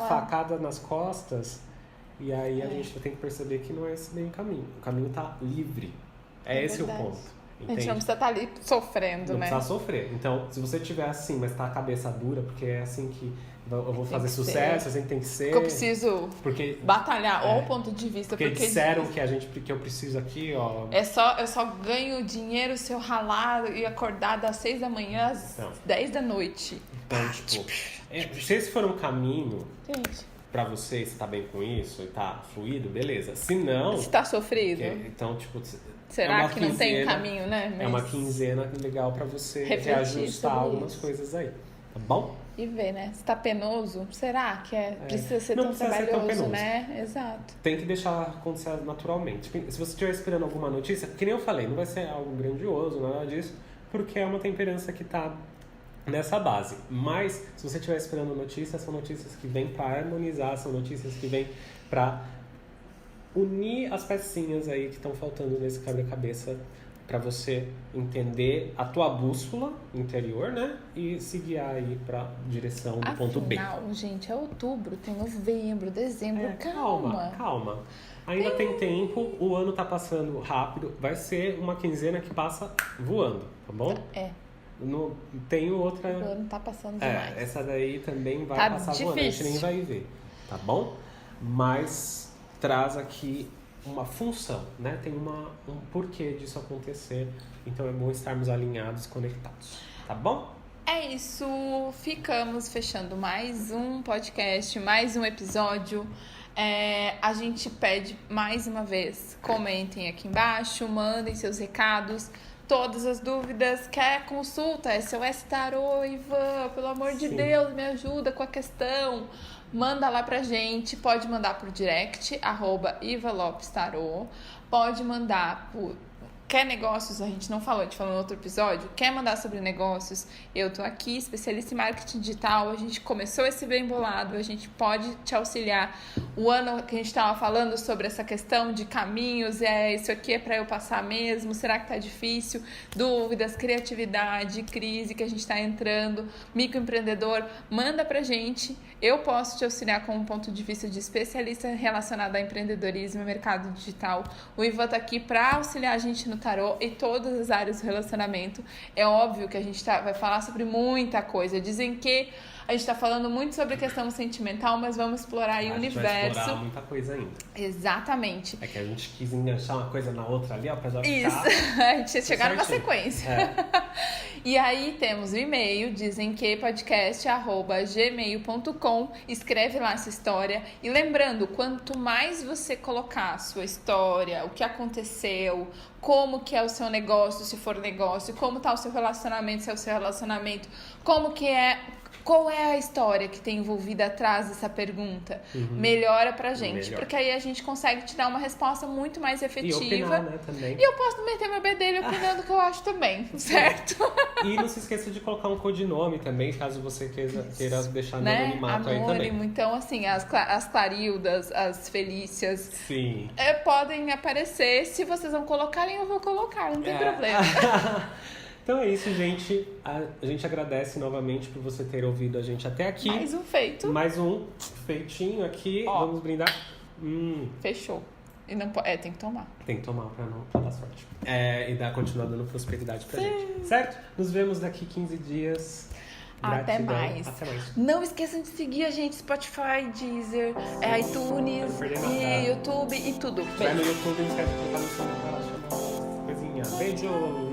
[SPEAKER 2] facada nas costas, e aí a gente tem que perceber que não é esse nem o caminho. O caminho está livre. Esse o ponto. Entende?
[SPEAKER 1] A gente não precisa estar ali sofrendo,
[SPEAKER 2] não
[SPEAKER 1] né?
[SPEAKER 2] Não precisa sofrer. Então, se você tiver assim, mas tá a cabeça dura, porque é assim que eu vou fazer sucesso, assim que tem que ser.
[SPEAKER 1] Porque eu preciso batalhar, ou o ponto de vista.
[SPEAKER 2] Porque disseram que eu preciso aqui, ó.
[SPEAKER 1] Eu só ganho dinheiro se eu ralar e acordar das 6 da manhã às 10 da noite.
[SPEAKER 2] Então, tipo, se esse for um caminho pra você, se tá bem com isso e tá fluido, beleza. Se não.
[SPEAKER 1] Se tá sofrido.
[SPEAKER 2] Então, tipo.
[SPEAKER 1] Será que não tem caminho, né? Mas...
[SPEAKER 2] É uma quinzena legal pra você reajustar algumas coisas aí. Tá bom?
[SPEAKER 1] E ver, né? Se tá penoso, será que precisa ser tão trabalhoso, né? Exato.
[SPEAKER 2] Tem que deixar acontecer naturalmente. Se você estiver esperando alguma notícia, que nem eu falei, não vai ser algo grandioso, nada disso, porque é uma temperança que tá nessa base. Mas, se você estiver esperando notícias, são notícias que vêm pra harmonizar, são notícias que vêm pra unir as pecinhas aí que estão faltando nesse quebra-cabeça para você entender a tua bússola interior, né? E se guiar aí para direção do ponto B.
[SPEAKER 1] Afinal, gente, é outubro, tem novembro, dezembro, calma.
[SPEAKER 2] Ainda tem tempo, o ano tá passando rápido, vai ser uma quinzena que passa voando, tá bom? Tem outra...
[SPEAKER 1] O ano tá passando demais.
[SPEAKER 2] Essa daí também vai passar
[SPEAKER 1] difícil.
[SPEAKER 2] voando, a gente nem vai ver, tá bom? Mas traz aqui uma função, né? Tem um porquê disso acontecer, então é bom estarmos alinhados, conectados, tá bom?
[SPEAKER 1] É isso, ficamos fechando mais um podcast, mais um episódio. A gente pede mais uma vez, comentem aqui embaixo, mandem seus recados, todas as dúvidas, quer consulta, SOS Tarô, Ivan, pelo amor de Deus, me ajuda com a questão. Manda lá pra gente, pode mandar por direct, @ivalopestarô, pode mandar por... Quer negócios? A gente não falou, a gente falou no outro episódio. Quer mandar sobre negócios? Eu tô aqui, especialista em marketing digital. A gente começou esse bem bolado, a gente pode te auxiliar. O ano que a gente tava falando sobre essa questão de caminhos, isso aqui é pra eu passar mesmo? Será que tá difícil? Dúvidas, criatividade, crise que a gente tá entrando, microempreendedor, manda pra gente. Eu posso te auxiliar com um ponto de vista de especialista relacionado a empreendedorismo e mercado digital. O Ivan tá aqui pra auxiliar a gente no tarô e todas as áreas do relacionamento. É óbvio que a gente vai falar sobre muita coisa. Dizem que a gente está falando muito sobre questão sentimental, mas vamos explorar aí o universo.
[SPEAKER 2] Vai explorar muita coisa ainda.
[SPEAKER 1] Exatamente.
[SPEAKER 2] É que a gente quis enganchar uma coisa na outra ali, ó, pra já
[SPEAKER 1] ficar... Isso, a gente ia chegar numa sequência. E aí temos o e-mail, dizem que podcast@gmail.com. Escreve lá essa história. E lembrando, quanto mais você colocar a sua história, o que aconteceu, como que é o seu negócio, se for negócio, como tá o seu relacionamento, se é o seu relacionamento, qual é a história que tem envolvida atrás dessa pergunta? Melhora pra gente. Porque aí a gente consegue te dar uma resposta muito mais efetiva.
[SPEAKER 2] E opinar, né, também.
[SPEAKER 1] E eu posso meter meu bedelho opinando o que eu acho também, certo?
[SPEAKER 2] E não se esqueça de colocar um codinome também, caso você queira deixar no anonimato aí também.
[SPEAKER 1] Então, assim, as Clarildas, as Felícias...
[SPEAKER 2] Sim.
[SPEAKER 1] Podem aparecer. Se vocês não colocarem, eu vou colocar. Não tem problema.
[SPEAKER 2] Então é isso, gente. A gente agradece novamente por você ter ouvido a gente até aqui.
[SPEAKER 1] Mais um feito.
[SPEAKER 2] Mais um feitinho aqui. Vamos brindar.
[SPEAKER 1] Fechou. E não tem que tomar.
[SPEAKER 2] Tem que tomar pra dar sorte. E continuar dando prosperidade pra gente. Certo? Nos vemos daqui 15 dias.
[SPEAKER 1] Até
[SPEAKER 2] Gratidão.
[SPEAKER 1] mais.
[SPEAKER 2] Até mais.
[SPEAKER 1] Não esqueçam de seguir a gente Spotify, Deezer, iTunes, e YouTube e tudo.
[SPEAKER 2] Vai no YouTube, não esquece de clicar no sininho pra chamar coisinha. Beijo!